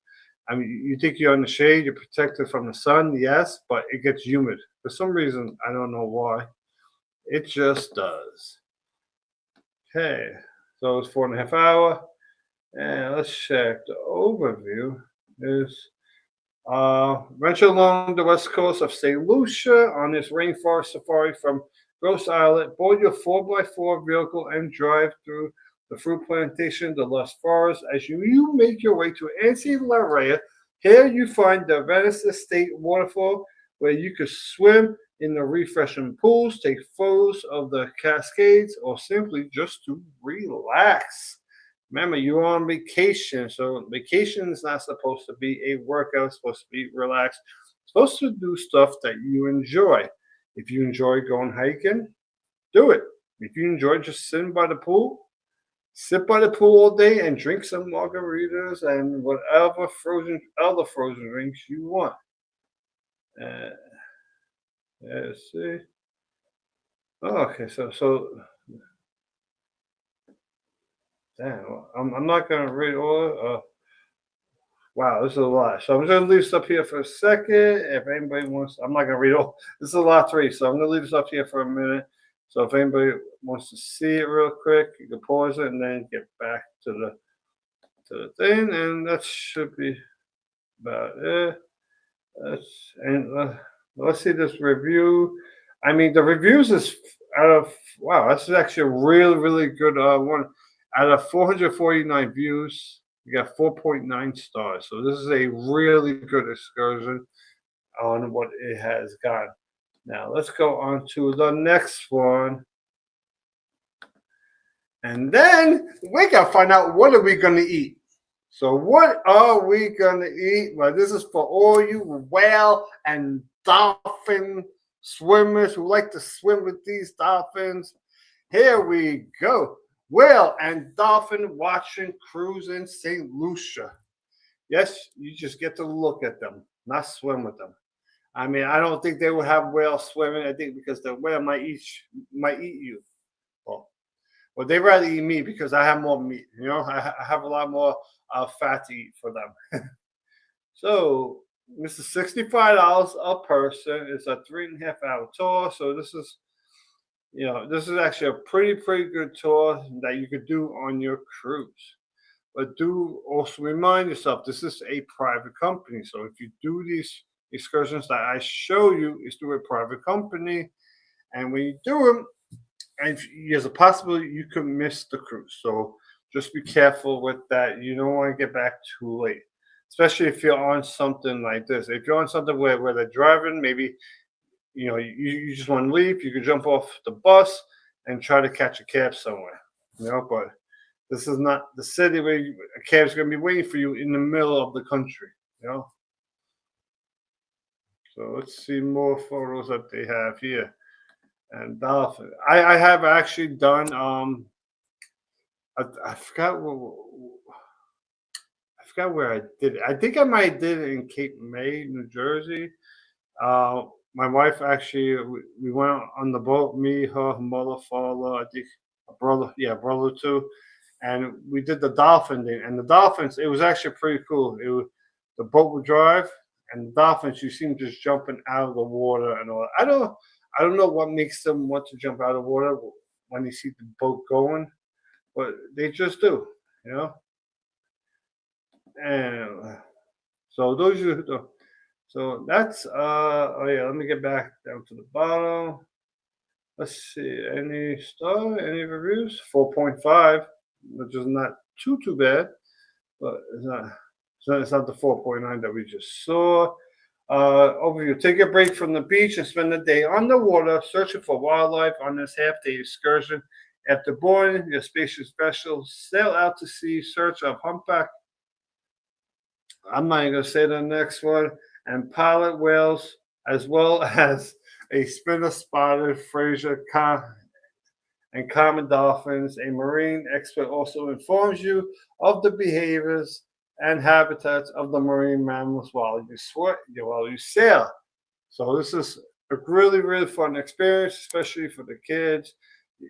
I mean, you think you're in the shade, you're protected from the sun, yes, but it gets humid for some reason. I don't know why. It just does. Okay, so it's 4.5 hours, and let's check the overview. Is venture along the west coast of St. Lucia on this rainforest safari from Grosse Islet. Board your 4x4 vehicle and drive through the fruit plantation, the lush forest. As you make your way to Ansi La Rea, here you find the Venice Estate waterfall where you could swim in the refreshing pools, take photos of the cascades, or simply just to relax. Remember, you're on vacation, so vacation is not supposed to be a workout. It's supposed to be relaxed. It's supposed to do stuff that you enjoy. If you enjoy going hiking, do it. If you enjoy just sitting by the pool, sit by the pool all day and drink some margaritas and whatever other frozen drinks you want. Let's see. Oh, okay, so damn, I'm not gonna read all. Wow, this is a lot. So I'm just gonna leave this up here for a second. If anybody wants, I'm not gonna read all. This is a lot to read, so I'm gonna leave this up here for a minute. So if anybody wants to see it real quick, you can pause it and then get back to the thing, and that should be about it. Let's see this review. I mean, the reviews is out of wow. This is actually a really, really good one. Out of 449 views, you got 4.9 stars. So this is a really good excursion on what it has got. Now let's go on to the next one. And then we gotta find out what are we gonna eat. So what are we gonna eat? Well, this is for all you whale and dolphin swimmers who like to swim with these dolphins. Here we go. Whale and dolphin watching cruise in St. Lucia. Yes, you just get to look at them, not swim with them. I mean, I don't think they would have whales swimming. I think because the whale might eat you. Well, they rather eat me because I have more meat. I have a lot more fat to eat for them. So this is $65 a person. It's a 3.5 hour tour. So this is actually a pretty good tour that you could do on your cruise. But do also remind yourself, this is a private company. So if you do these excursions that I show you, is through a private company. And when you do them, and there's a possibility you could miss the cruise. So just be careful with that. You don't want to get back too late. especially if you're on something like this. If you're on something where they're driving, maybe you just want to leave, you could jump off the bus and try to catch a cab somewhere. But this is not the city where a cab's going to be waiting for you in the middle of the country. So let's see more photos that they have here. And dolphin. I have actually done. I forgot where I did it. I think I might have did it in Cape May, New Jersey. My wife actually, we went on the boat. Me, her mother, father, I think a brother, brother too, and we did the dolphin thing. And the dolphins, it was actually pretty cool. The boat would drive, and the dolphins, you see them just jumping out of the water and all. I don't know what makes them want to jump out of water when they see the boat going, but they just do. And so those are the. So that's oh yeah, let me get back down to the bottom. Let's see, any reviews? 4.5, which is not too bad, but it's not the 4.9 that we just saw. Overview: take a break from the beach and spend the day on the water searching for wildlife on this half-day excursion. After boarding your spacious vessel, sail out to sea, search of humpback. I'm not even going to say the next one. And pilot whales, as well as a spinner spotted Fraser and common dolphins. A marine expert also informs you of the behaviors and habitats of the marine mammals while you sail. So this is a really, really fun experience, especially for the kids.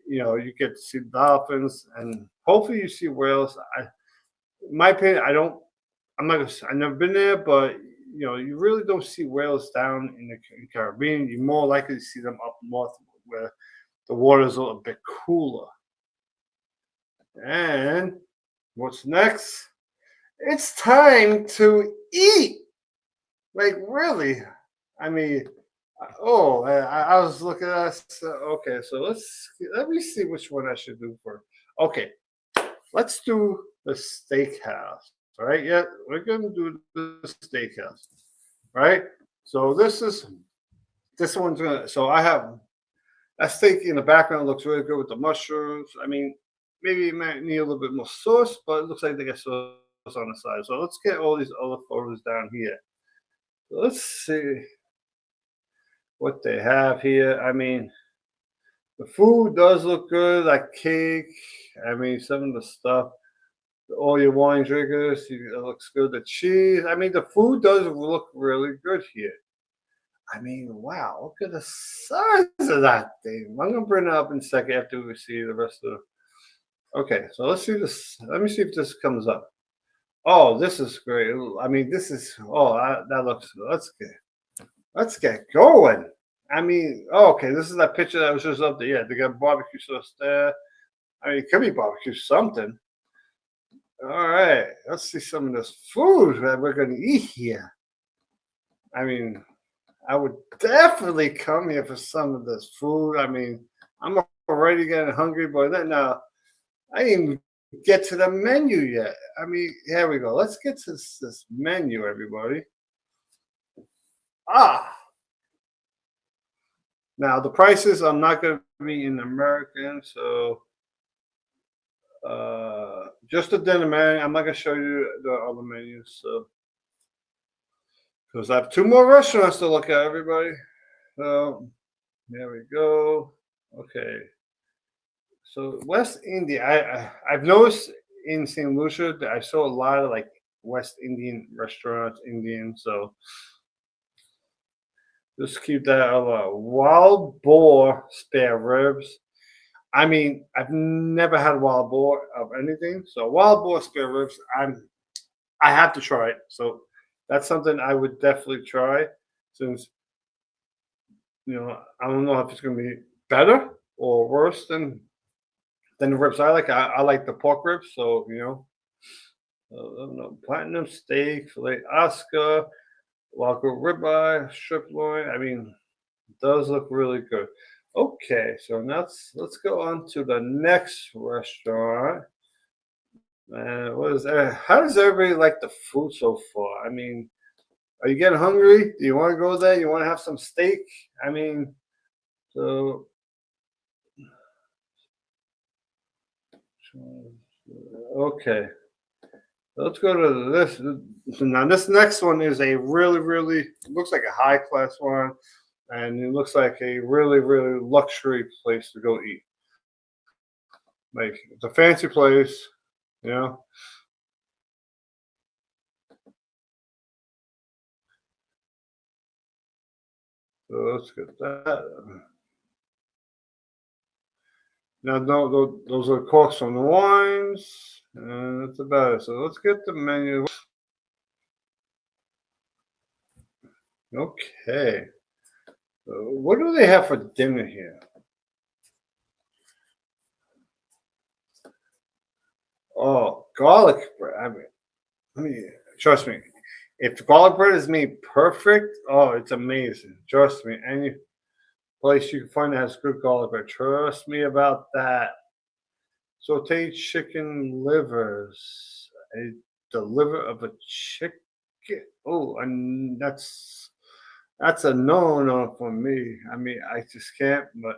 You get to see dolphins, and hopefully you see whales. In my opinion, I've never been there, but you really don't see whales down in the Caribbean. You're more likely to see them up north where the water's a little bit cooler. And what's next? It's time to eat. Like, really? I mean, I was looking at us. Okay, so let me see which one I should do first. Okay, let's do the steakhouse. All right, yeah, we're gonna do the steakhouse. Right? So this one's gonna. So I have that steak in the background looks really good with the mushrooms. I mean, maybe it might need a little bit more sauce, but it looks like they got sauce on the side. So let's get all these other photos down here. So let's see what they have here. I mean, the food does look good, like cake. I mean, some of the stuff. All your wine drinkers, it looks good. The cheese, I mean, the food does look really good here. I mean, wow, look at the size of that thing. I'm gonna bring it up in a second after we see the rest of the. Okay, so let's see this. Let me see if this comes up. Oh, this is great. I mean, this is. Oh, that looks. Let's get going. I mean, okay, this is that picture that was just up there. Yeah, they got barbecue sauce there. I mean, it could be barbecue something. All right, let's see some of this food that we're going to eat here. I mean, I would definitely come here for some of this food. I mean, I'm already getting hungry, but then I didn't even get to the menu yet. I mean, here we go. Let's get to this menu, everybody. Now, the prices, I'm not going to be in American, so just the dinner menu. I'm not gonna show you the other menus, so because I have 2 more restaurants to look at, everybody. So there we go. Okay, so West India. I've noticed in St. Lucia that I saw a lot of like West Indian restaurants, Indian. So just keep that alive. Wild boar spare ribs. I mean, I've never had wild boar of anything. So wild boar spare ribs, I have to try it. So that's something I would definitely try. Since I don't know if it's gonna be better or worse than the ribs I like. I like the pork ribs, so platinum steak, filet Oscar, wild goat ribeye, strip loin. I mean, it does look really good. Okay, so let's go on to the next restaurant. What is that? How does everybody like the food so far? I mean, are you getting hungry? Do you want to go there? You want to have some steak? I mean, so okay. Let's go to this. Now, this next one is a really looks like a high class one, and it looks like a really luxury place to go eat. Like it's a fancy place, you know. So let's get that. Now, no, those are corks from the wines, and that's about it. So let's get the menu. Okay. What do they have for dinner here? Oh, garlic bread. I mean, trust me. If the garlic bread is made perfect, oh, it's amazing. Trust me. Any place you can find that has good garlic bread, trust me about that. Sauteed chicken livers. The liver of a chicken. Oh, and that's a no for me. I mean, I just can't. But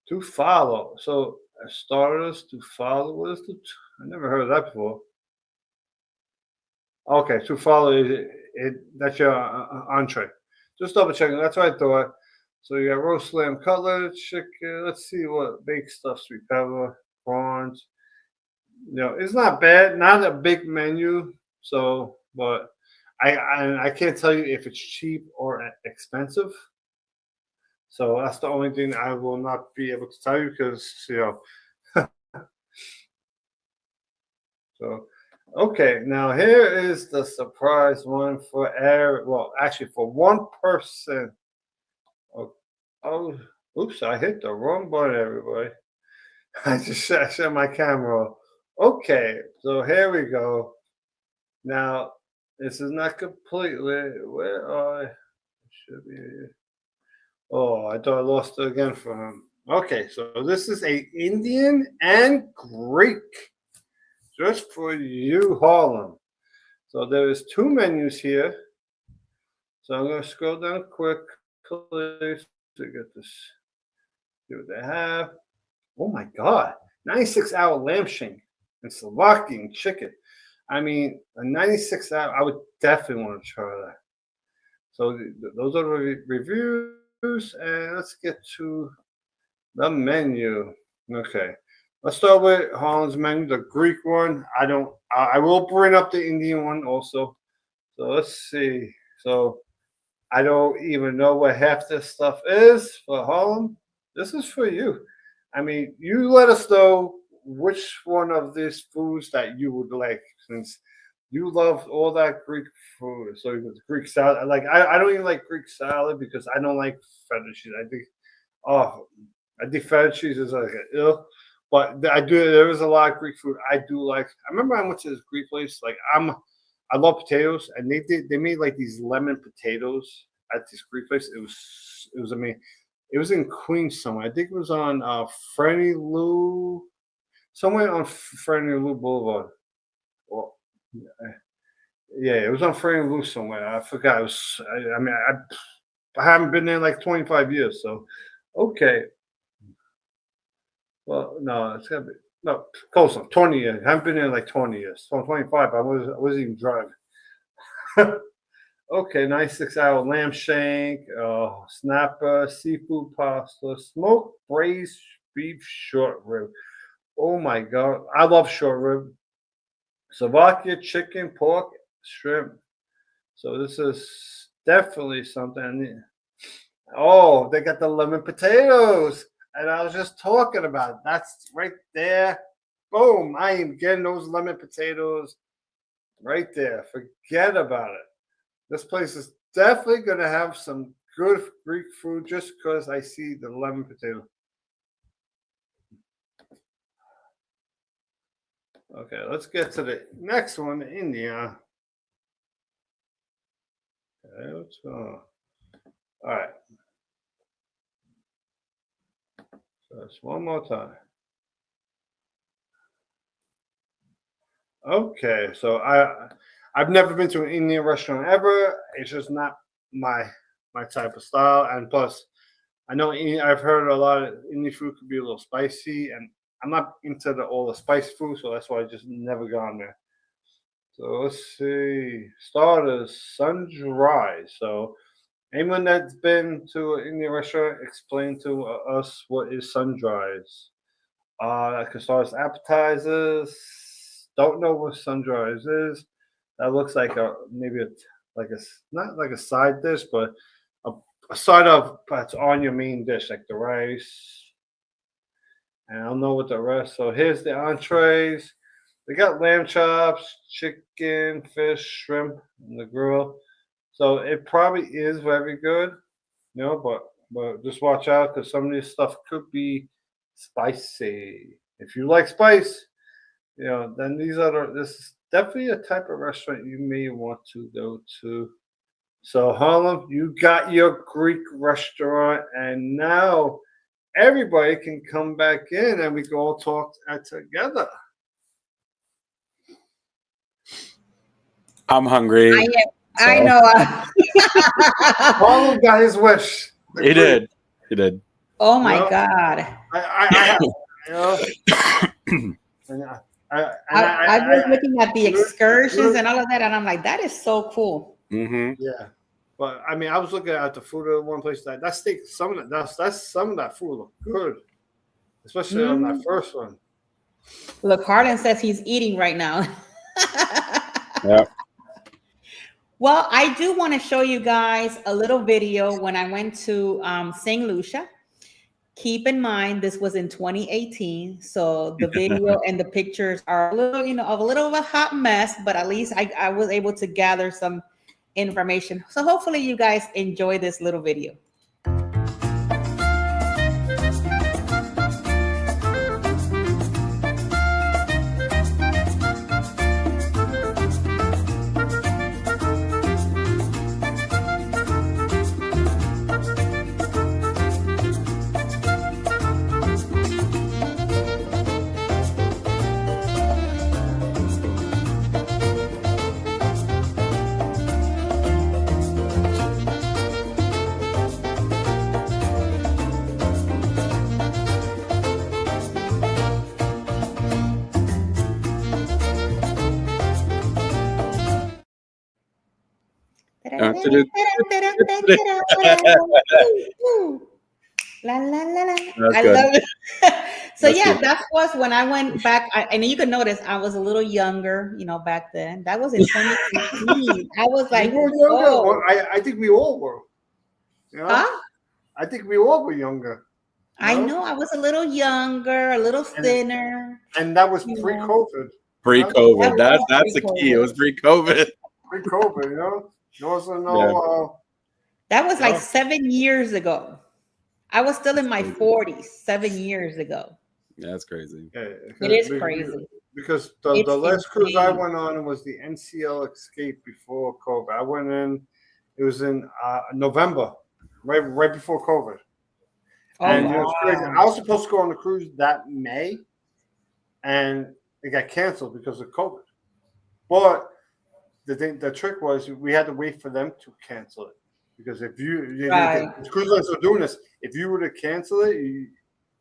to follow. So starters to follow. What is the? I never heard of that before. Okay, to follow it. That's your entree. Just double checking. That's what I thought. So you got roast lamb cutlet, chicken. Let's see what baked stuff, sweet pepper, prawns. It's not bad. Not a big menu. So, but I can't tell you if it's cheap or expensive. So that's the only thing I will not be able to tell you because so okay, now here is the surprise one for well, actually for one person. Oh, oh, oops, I hit the wrong button, everybody. I just shut my camera off. Okay, so here we go. Now, this is not completely. Where are I? Should be here. Oh, I thought I lost it again for him. Okay, so this is a Indian and Greek, just for you, Harlem. So there is two menus here. So I'm going to scroll down quickly to get this. See what they have. Oh my God, 96-hour lamb shank and Slovakian chicken. I mean, a 96-hour. I would definitely want to try that. So those are the reviews, and let's get to the menu. Okay, let's start with Holland's menu, the Greek one. I will bring up the Indian one also. So let's see. So I don't even know what half this stuff is for Holland. This is for you. I mean, you let us know which one of these foods that you would like, since you love all that Greek food. So the Greek salad, like I don't even like Greek salad because I don't like feta cheese. Oh, I think feta cheese is like ill. But I do. There is a lot of Greek food I do like. I remember I went to this Greek place. I love potatoes, and they made like these lemon potatoes at this Greek place. It was amazing. It was in Queens somewhere. I think it was on Franny Lou, somewhere on Franny Lou Boulevard. Well, yeah, it was on Franny Lou somewhere. I forgot. I mean, I haven't been there in like 25 years. So, okay. Well, no, it's gotta be no close enough. 20 years. I haven't been there in like 20 years. So 25. I wasn't even driving. Okay, 96-hour lamb shank, snapper, seafood pasta, smoked braised beef short rib. Oh my God, I love short rib. Slovakia chicken, pork, shrimp. So this is definitely something I need. Oh, they got the lemon potatoes. And I was just talking about it. That's right there. Boom. I am getting those lemon potatoes right there. Forget about it. This place is definitely going to have some good Greek food just because I see the lemon potato. Okay, let's get to the next one, India. Okay, let's go. All right. Just one more time. Okay, so I've never been to an Indian restaurant ever. It's just not my type of style, and plus, I know I've heard a lot of Indian food could be a little spicy, and I'm not into all the spicy food, so that's why I just never gone there. So let's see. Starters, sunrise. So anyone that's been to an Indian restaurant, explain to us what is sunrise. I can start as appetizers. Don't know what sunrise is. That looks like a maybe a like a not like a side dish, but a, a side of that's on your main dish, like the rice. And I don't know what the rest. So here's the entrees. They got lamb chops, chicken, fish, shrimp, and the grill. So it probably is very good, but just watch out because some of this stuff could be spicy. If you like spice, then this is definitely a type of restaurant you may want to go to. So Harlem, you got your Greek restaurant, and now everybody can come back in and we can all talk together. I'm hungry. I know. Harlem got his wish. He did. He did. Oh my God. I was looking at the excursions and all of that, and I'm like, that is so cool. Mm-hmm. Yeah, but I mean, I was looking at the food of one place that steak. Some of that food looked good, especially on that first one. Look, Harlan says he's eating right now. Yeah. Well, I do want to show you guys a little video when I went to St. Lucia. Keep in mind, this was in 2018. So the video and the pictures are a little, of a little of a hot mess, but at least I was able to gather some information. So hopefully you guys enjoy this little video. La, la, la, la. I love it. So that was when I went back. And you can notice I was a little younger, back then. That was in 2015. I was like, well, I think we all were. Huh? I think we all were younger. I know I was a little younger, a little thinner. And that was pre-COVID. Pre-COVID. That's the key. It was pre-COVID. Pre-COVID, There wasn't no. That was like 7 years ago. I was still in my 40s 7 years ago. Yeah, that's crazy. Yeah, it is crazy. Because the last cruise I went on was the NCL Escape before COVID. I went in, it was in November, right before COVID. And it was crazy. I was supposed to go on the cruise that May, and it got canceled because of COVID. But the trick was we had to wait for them to cancel it. Because if the cruise lines are doing this, if you were to cancel it,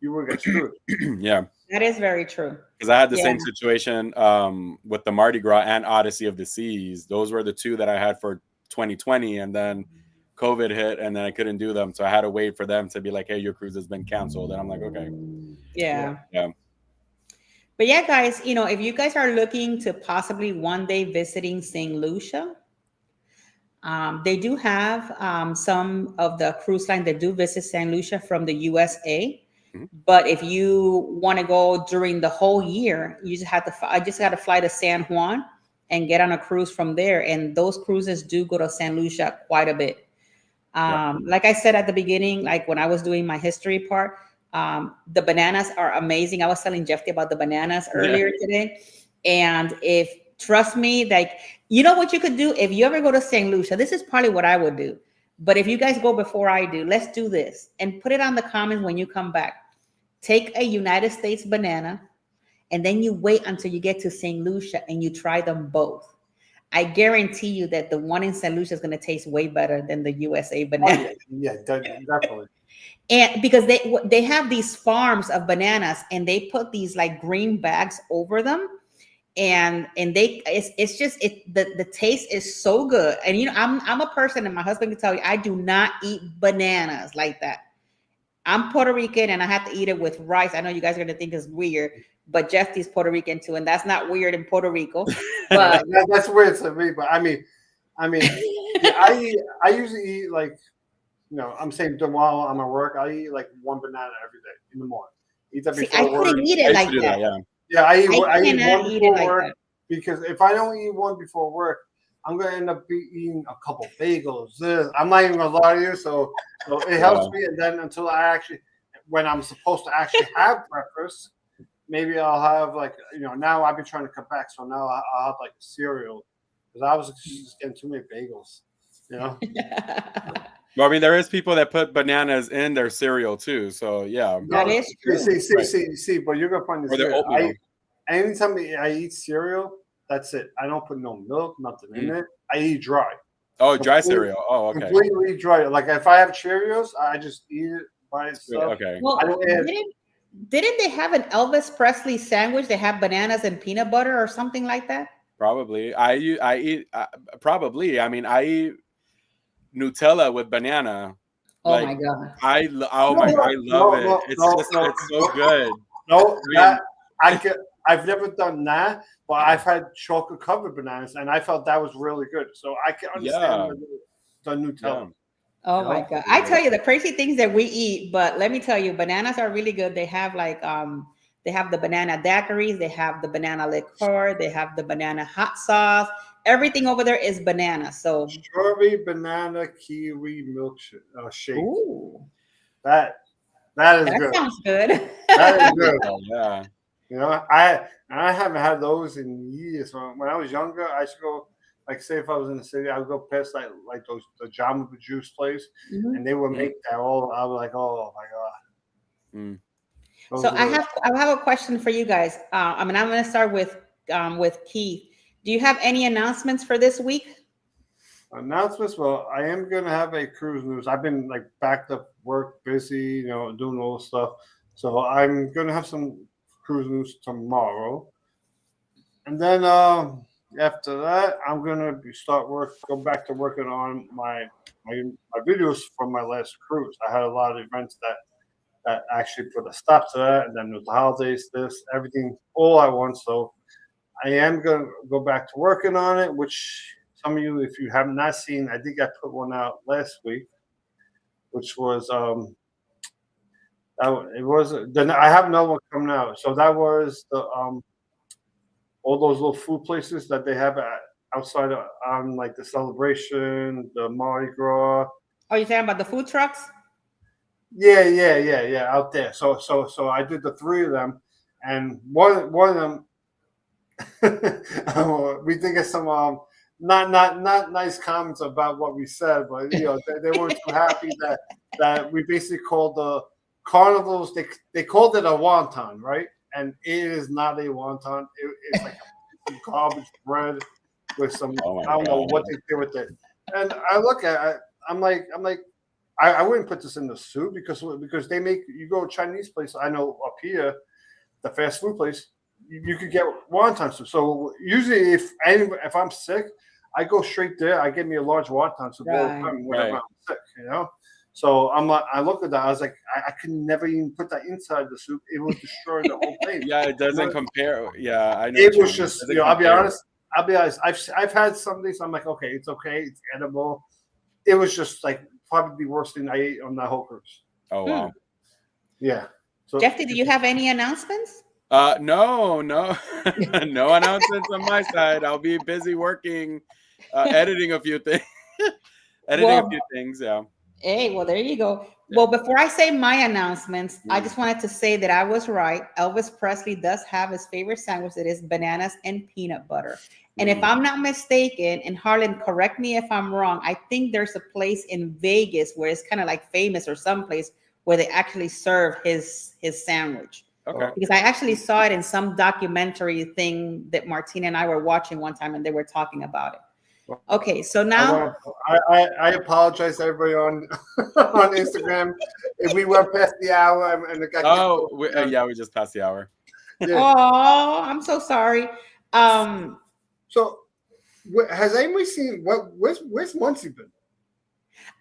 you would get screwed. Yeah, that is very true. Because I had the same situation with the Mardi Gras and Odyssey of the Seas. Those were the two that I had for 2020, and then COVID hit, and then I couldn't do them, so I had to wait for them to be like, "Hey, your cruise has been canceled," and I'm like, "Okay." Yeah. But yeah, guys, if you guys are looking to possibly one day visiting St. Lucia. They do have some of the cruise line that do visit St. Lucia from the USA. Mm-hmm. But if you want to go during the whole year, you just I just got to fly to San Juan and get on a cruise from there. And those cruises do go to St. Lucia quite a bit. Like I said at the beginning, like when I was doing my history part, the bananas are amazing. I was telling Jeffy about the bananas earlier today. And trust me, like, you know what you could do if you ever go to St. Lucia? This is probably what I would do. But if you guys go before I do, let's do this and put it on the comments when you come back. Take a United States banana and then you wait until you get to St. Lucia and you try them both. I guarantee you that the one in St. Lucia is going to taste way better than the USA banana. Definitely. And because they have these farms of bananas and they put these like green bags over them, and it's just the taste is so good. And you know, I'm a person, and my husband can tell you, I do not eat bananas like that. I'm Puerto Rican and I have to eat it with rice. I know you guys are gonna think it's weird, but Jeffy's Puerto Rican too, and that's not weird in Puerto Rico. But That's weird to me. But I mean, yeah, I usually eat like, you know, I'm saying while I'm at work, I eat like one banana every day in the morning. Eat that see, I before work. couldn't eat it like that. Yeah, I eat I one cannot eat it before like work that. because if I don't eat one before work, I'm gonna end up eating a couple bagels. I'm not even gonna lie to you. So it helps me. And then until I actually, when I'm supposed to actually have breakfast, maybe I'll have like, you know, now I've been trying to cut back, so now I'll have like cereal because I was just getting too many bagels. You know. Well, I mean, there is people that put bananas in their cereal too. So yeah, that is true. See, but you're gonna find this. Or their oatmeal. Anytime I eat cereal, that's it. I don't put no milk, nothing in it. I eat dry. Oh, dry cereal. Oh, okay. Completely dry. Like if I have Cheerios, I just eat it by itself. Okay. Well, didn't they have an Elvis Presley sandwich? They have bananas and peanut butter or something like that. Probably. I eat probably. I mean, I eat Nutella with banana. Oh Like, my god! I love it. It's so good. No, I've never done that, but I've had chocolate covered bananas, and I felt that was really good. So I can understand the Nutella. Yeah. Oh my god! I tell you the crazy things that we eat, but let me tell you, bananas are really good. They have like they have the banana daiquiris, they have the banana liqueur, they have the banana hot sauce. Everything over there is banana. So strawberry, banana, kiwi milkshake. Ooh, that is good. Sounds good. That is good. Yeah. You know, I haven't had those in years. When I was younger, I used to go, like, say if I was in the city, I would go past like the Jamba Juice place, and they would make that all. I was like, oh my god. So I have a question for you guys. I mean, I'm going to start with Keith. Do you have any announcements for this week? Announcements? Well, I am going to have a cruise news. I've been like backed up work, busy, you know, doing all this stuff. So I'm going to have some cruise news tomorrow. And then after that, I'm going to go back to working on my videos from my last cruise. I had a lot of events that actually put a stop to that. And then with the holidays, everything all at once. So I am going to go back to working on it, which some of you, if you have not seen, I think I put one out last week, which was then I have another one coming out. So that was the all those little food places that they have outside on like the celebration, the Mardi Gras. Oh, you're talking about the food trucks? Yeah, out there. So I did the 3 of them, and one of them we did get some not nice comments about what we said, but you know they weren't too happy that we basically called the carnivals. They called it a wonton, right? And it is not a wonton. It's like some garbage bread with some I don't know what they did with it. And I look at it, I'm like I wouldn't put this in the soup because they make you go to a Chinese place. I know up here, the fast food place. You could get wonton soup. So usually, if I'm sick, I go straight there. I get me a large wonton soup all the time whenever I'm sick. You know. So I looked at that. I was like, I could never even put that inside the soup. It would destroy the whole thing. Yeah, it doesn't compare. Yeah, I know. It was just, you know, I'll be honest. I've had some days. I'm like, okay, it's edible. It was just like probably the worst thing I ate on that whole cruise. Oh wow. Yeah. So, Jeffy, do you have any announcements? No announcements on my side. I'll be busy working, editing a few things. Yeah. Hey, well, there you go. Yeah. Well, before I say my announcements, I just wanted to say that I was right. Elvis Presley does have his favorite sandwich. It is bananas and peanut butter. And if I'm not mistaken, and Harlan, correct me if I'm wrong, I think there's a place in Vegas where it's kind of like famous or someplace where they actually serve his sandwich. Okay. Because I actually saw it in some documentary thing that Martina and I were watching one time, and they were talking about it. Okay, so now I apologize to everybody on on Instagram if we went past the hour and it got. Oh, we just passed the hour. Yeah. Oh, I'm so sorry. So, has anybody seen where's Muncie been?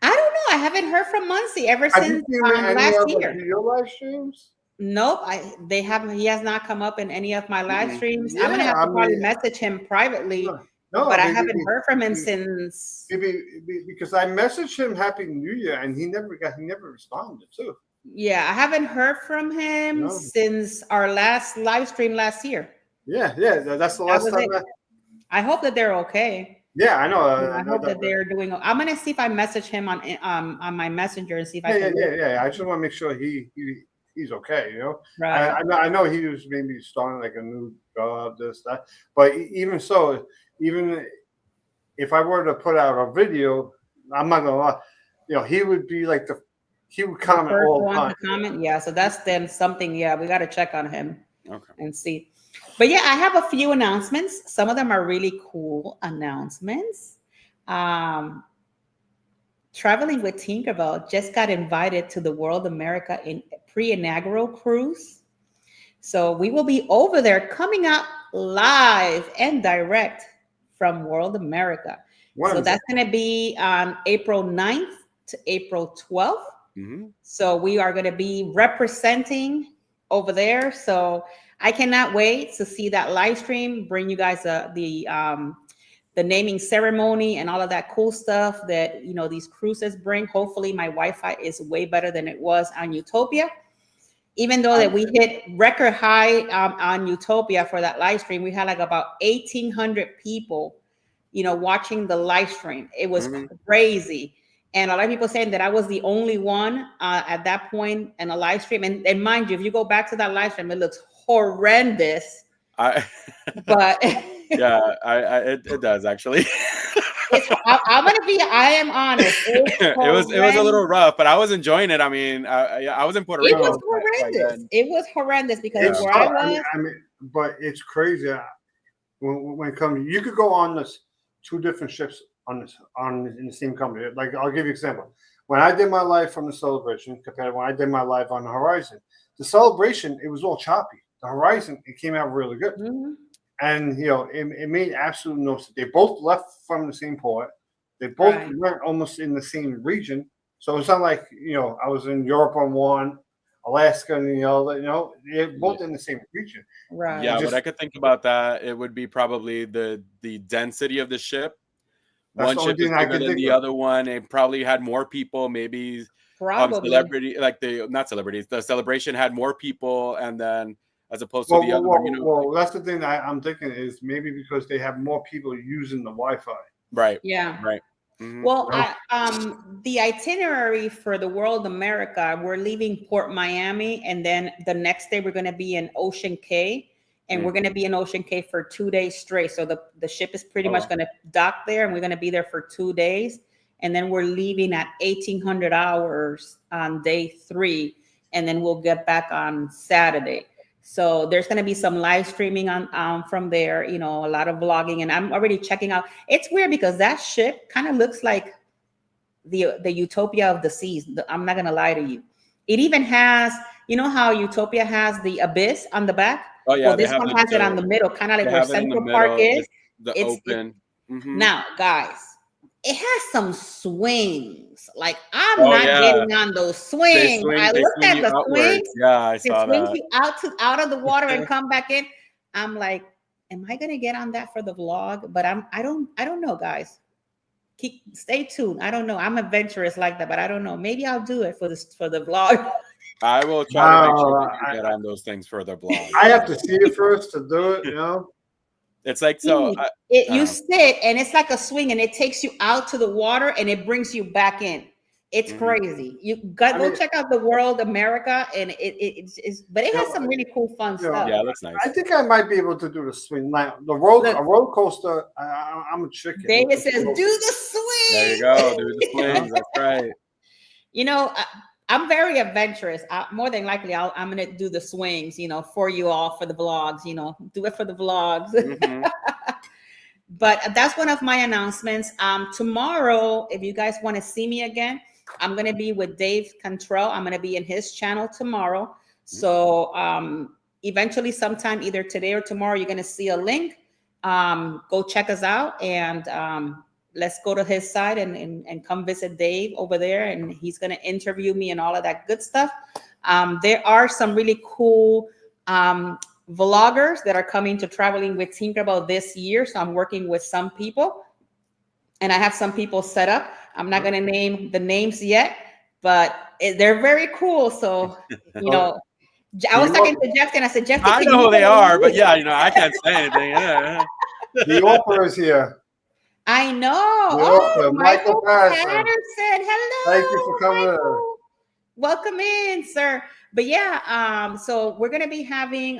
I don't know. I haven't heard from Muncie ever Have since you seen any last of year. your live streams? Nope, they haven't. He has not come up in any of my live streams. I'm gonna Yeah, have to probably message him privately, No, but I haven't heard from him since. Because I messaged him Happy New Year and he never responded too. Yeah, I haven't heard from him since our last live stream last year. Yeah, that's the last time. I hope that they're okay. Yeah, I know. I hope that they're doing. I'm gonna see if I message him on my messenger and see if I can. Yeah. I just want to make sure he's okay. You know, right? I know he was maybe starting like a new job, this that. But even so, even if I were to put out a video, I'm not gonna lie. You know, he would be like he would comment all the time. Comment, yeah. So that's then something. Yeah, we got to check on him and see. But yeah, I have a few announcements. Some of them are really cool announcements. Traveling with Tinkerbell just got invited to the World America in pre-inaugural cruise. So we will be over there coming out live and direct from World America. So that's going to be on April 9th to April 12th. Mm-hmm. So we are going to be representing over there. So I cannot wait to see that live stream, bring you guys the naming ceremony and all of that cool stuff that, you know, these cruises bring. Hopefully my Wi-Fi is way better than it was on Utopia. Even though that we hit record high on Utopia for that live stream, we had like about 1,800 people, you know, watching the live stream. It was crazy. And a lot of people saying that I was the only one at that point in a live stream. And mind you, if you go back to that live stream, it looks horrendous. But yeah, it does actually. I am honest. It was a little rough, but I was enjoying it. I mean, I was in Puerto Rico. It was horrendous. It was horrendous because where I was. I mean, but it's crazy when it comes. You could go on this 2 different ships in the same company. Like I'll give you an example. When I did my live from the Celebration compared to when I did my live on the Horizon, the Celebration it was all choppy. The Horizon it came out really good. Mm-hmm. And, you know, it made absolute no sense. They both left from the same port. They both went almost in the same region. So it's not like, you know, I was in Europe on one, Alaska on the other, you know, they're both in the same region. Right. Yeah, what I could think about that, it would be probably the density of the ship. One ship is bigger than the other one. It probably had more people, maybe celebrity, like not celebrities. The Celebration had more people, and then as opposed to the other one, you know. Well, that's the thing I'm thinking is maybe because they have more people using the Wi-Fi. Right. Yeah. Right. Mm-hmm. Well, the itinerary for the World America, we're leaving Port Miami, and then the next day we're going to be in Ocean Cay, and we're going to be in Ocean Cay for 2 days straight. So the ship is pretty much going to dock there, and we're going to be there for 2 days, and then we're leaving at 1,800 hours on day 3, and then we'll get back on Saturday. So there's going to be some live streaming on from there, you know, a lot of vlogging, and I'm already checking out. It's weird because that ship kind of looks like the Utopia of the seas. I'm not going to lie to you. It even has, you know how Utopia has the abyss on the back? Oh yeah. Well, this one has it on the middle, kind of like where Central Park is. It's open. Now, guys, it has some swings. Like I'm not getting on those swings. I looked at the swings. Yeah, I saw that. It swings you out of the water and come back in. I'm like, am I gonna get on that for the vlog? But I don't know, guys. Stay tuned. I don't know. I'm adventurous like that, but I don't know. Maybe I'll do it for the vlog. I will try to make sure you get on those things for the vlog. I have to see it first to do it, you know. It's like so. You sit and it's like a swing, and it takes you out to the water and it brings you back in. It's crazy. You go check out the World America, and it's but it has some really cool fun stuff. Yeah, it looks nice. I think I might be able to do the swing. Now a roller coaster. I'm a chicken. David says, "Do the swing." There you go. Do the swings. That's right. You know, I'm very adventurous. More than likely, I'm going to do the swings, for you all, for the vlogs, do it for the vlogs. Mm-hmm. But that's one of my announcements. Tomorrow, if you guys want to see me again, I'm going to be with Dave Cantrell. I'm going to be in his channel tomorrow. So eventually, sometime either today or tomorrow, you're going to see a link. Go check us out, and let's go to his side and come visit Dave over there, and he's going to interview me and all of that good stuff. There are some really cool vloggers that are coming to Traveling with Tinkerbell this year. So I'm working with some people, and I have some people set up. I'm not going to name the names yet, but they're very cool. So, I was talking to Jeff, and I said, Jeff, I know who they are, but yeah, I can't say anything. Yeah. The offer is here. I know. Oh, Michael Patterson. Hello. Thank you for coming in. Welcome in, sir. But yeah, so we're gonna be having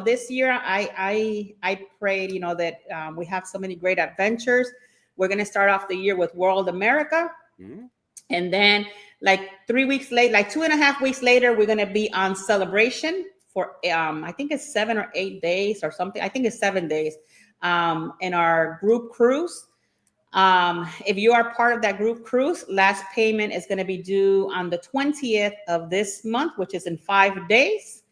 this year I prayed, that we have so many great adventures. We're gonna start off the year with World America. Mm-hmm. And then like 3 weeks later, like 2.5 weeks later, we're gonna be on Celebration for I think it's 7 or 8 days or something. I think it's 7 days. In our group cruise. If you are part of that group cruise, last payment is going to be due on the 20th of this month, which is in 5 days.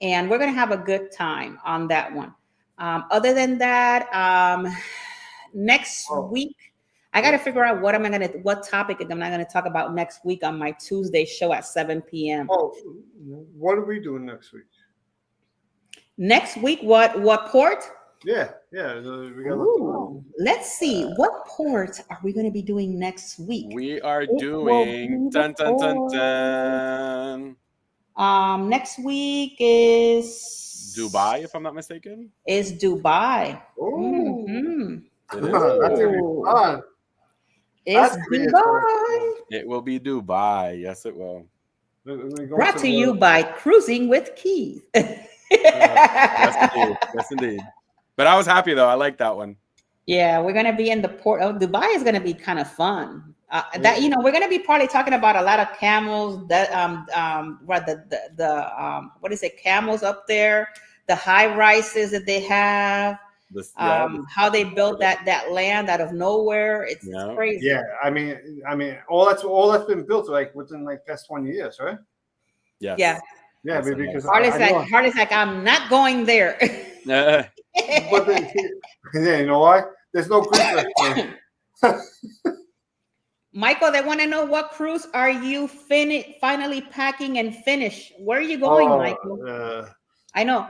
And we're going to have a good time on that one. Other than that, next week, I got to figure out what topic am I going to talk about next week on my Tuesday show at 7 p.m. Oh, what are we doing next week? Next week, what port? Yeah. We got let's see. What port are we going to be doing next week? We are doing dun, dun, dun, dun. Next week is Dubai, if I'm not mistaken. Is Dubai. Mm-hmm. It is. That's gonna be fun. It's Dubai. It will be Dubai. Yes, it will. Brought to you by Cruising with Keith. Yes, indeed. But I was happy though. I like that one. Yeah, we're gonna be in the port of Dubai. Is gonna be kind of fun. We're gonna be probably talking about a lot of camels. That what is it? Camels up there, the high rises that they have. How they built that land out of nowhere. It's crazy. Yeah, I mean, all that's been built like within like past 20 years, right? Yes. Yeah. Yeah, because Harley's like, I'm not going there. But you know why? There's no cruise. Michael, they want to know, what cruise are you finally packing and finish? Where are you going, Michael? I know.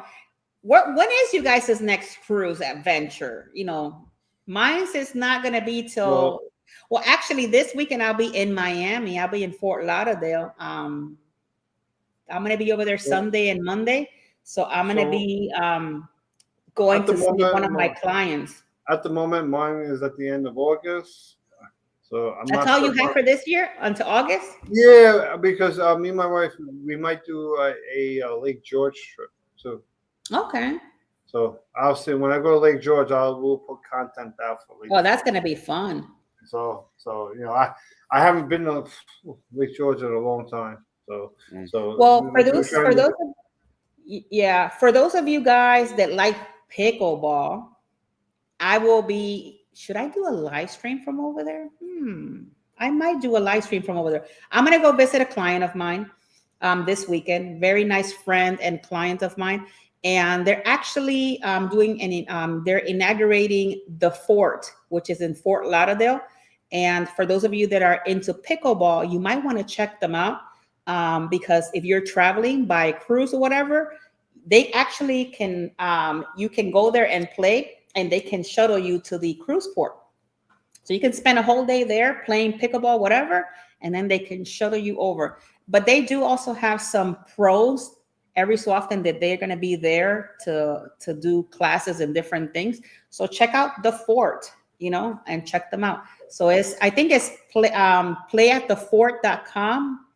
When is you guys' next cruise adventure? Mine's is not going to be till. Well, actually, this weekend I'll be in Miami. I'll be in Fort Lauderdale. I'm going to be over there Sunday and Monday. So I'm going to be going to see one of my clients. At the moment, mine is at the end of August. So that's all you have for this year until August? Yeah, because me and my wife, we might do a Lake George trip too. Okay. So I'll see when I go to Lake George, we'll put content out for Lake. Well, that's going to be fun. So I haven't been to Lake George in a long time. So well, for those of you guys that like pickleball, I will be. Should I do a live stream from over there? I might do a live stream from over there. I'm gonna go visit a client of mine this weekend. Very nice friend and client of mine, and they're actually they're inaugurating the fort, which is in Fort Lauderdale. And for those of you that are into pickleball, you might want to check them out. Because if you're traveling by cruise or whatever, they actually can, you can go there and play, and they can shuttle you to the cruise port. So you can spend a whole day there playing pickleball, whatever, and then they can shuttle you over. But they do also have some pros every so often that they're going to be there to do classes and different things. So check out the fort, and check them out. So I think it's playatthefort.com.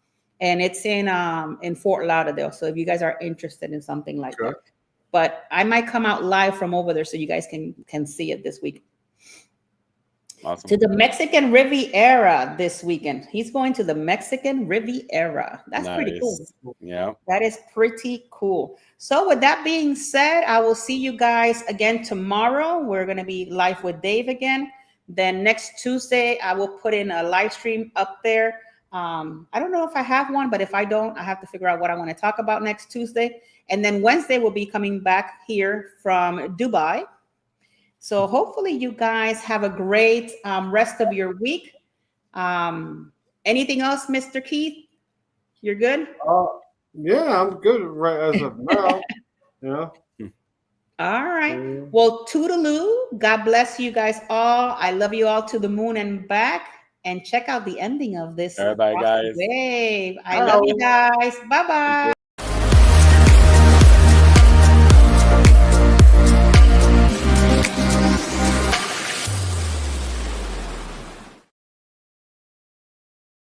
And it's in Fort Lauderdale. So if you guys are interested in something like that, but I might come out live from over there so you guys can see it this week. Awesome. To the Mexican Riviera this weekend. He's going to the Mexican Riviera. That's pretty cool. Yeah. That is pretty cool. So with that being said, I will see you guys again tomorrow. We're going to be live with Dave again. Then next Tuesday, I will put in a live stream up there. I don't know if I have one, but if I don't, I have to figure out what I want to talk about next Tuesday. And then Wednesday, we'll be coming back here from Dubai. So hopefully you guys have a great rest of your week. Anything else, Mr. Keith? You're good? Yeah, I'm good right as of now. Yeah. All right. Well, toodaloo. God bless you guys all. I love you all to the moon and back. And check out the ending of this. Bye, guys. Wave. I love you guys. Bye-bye.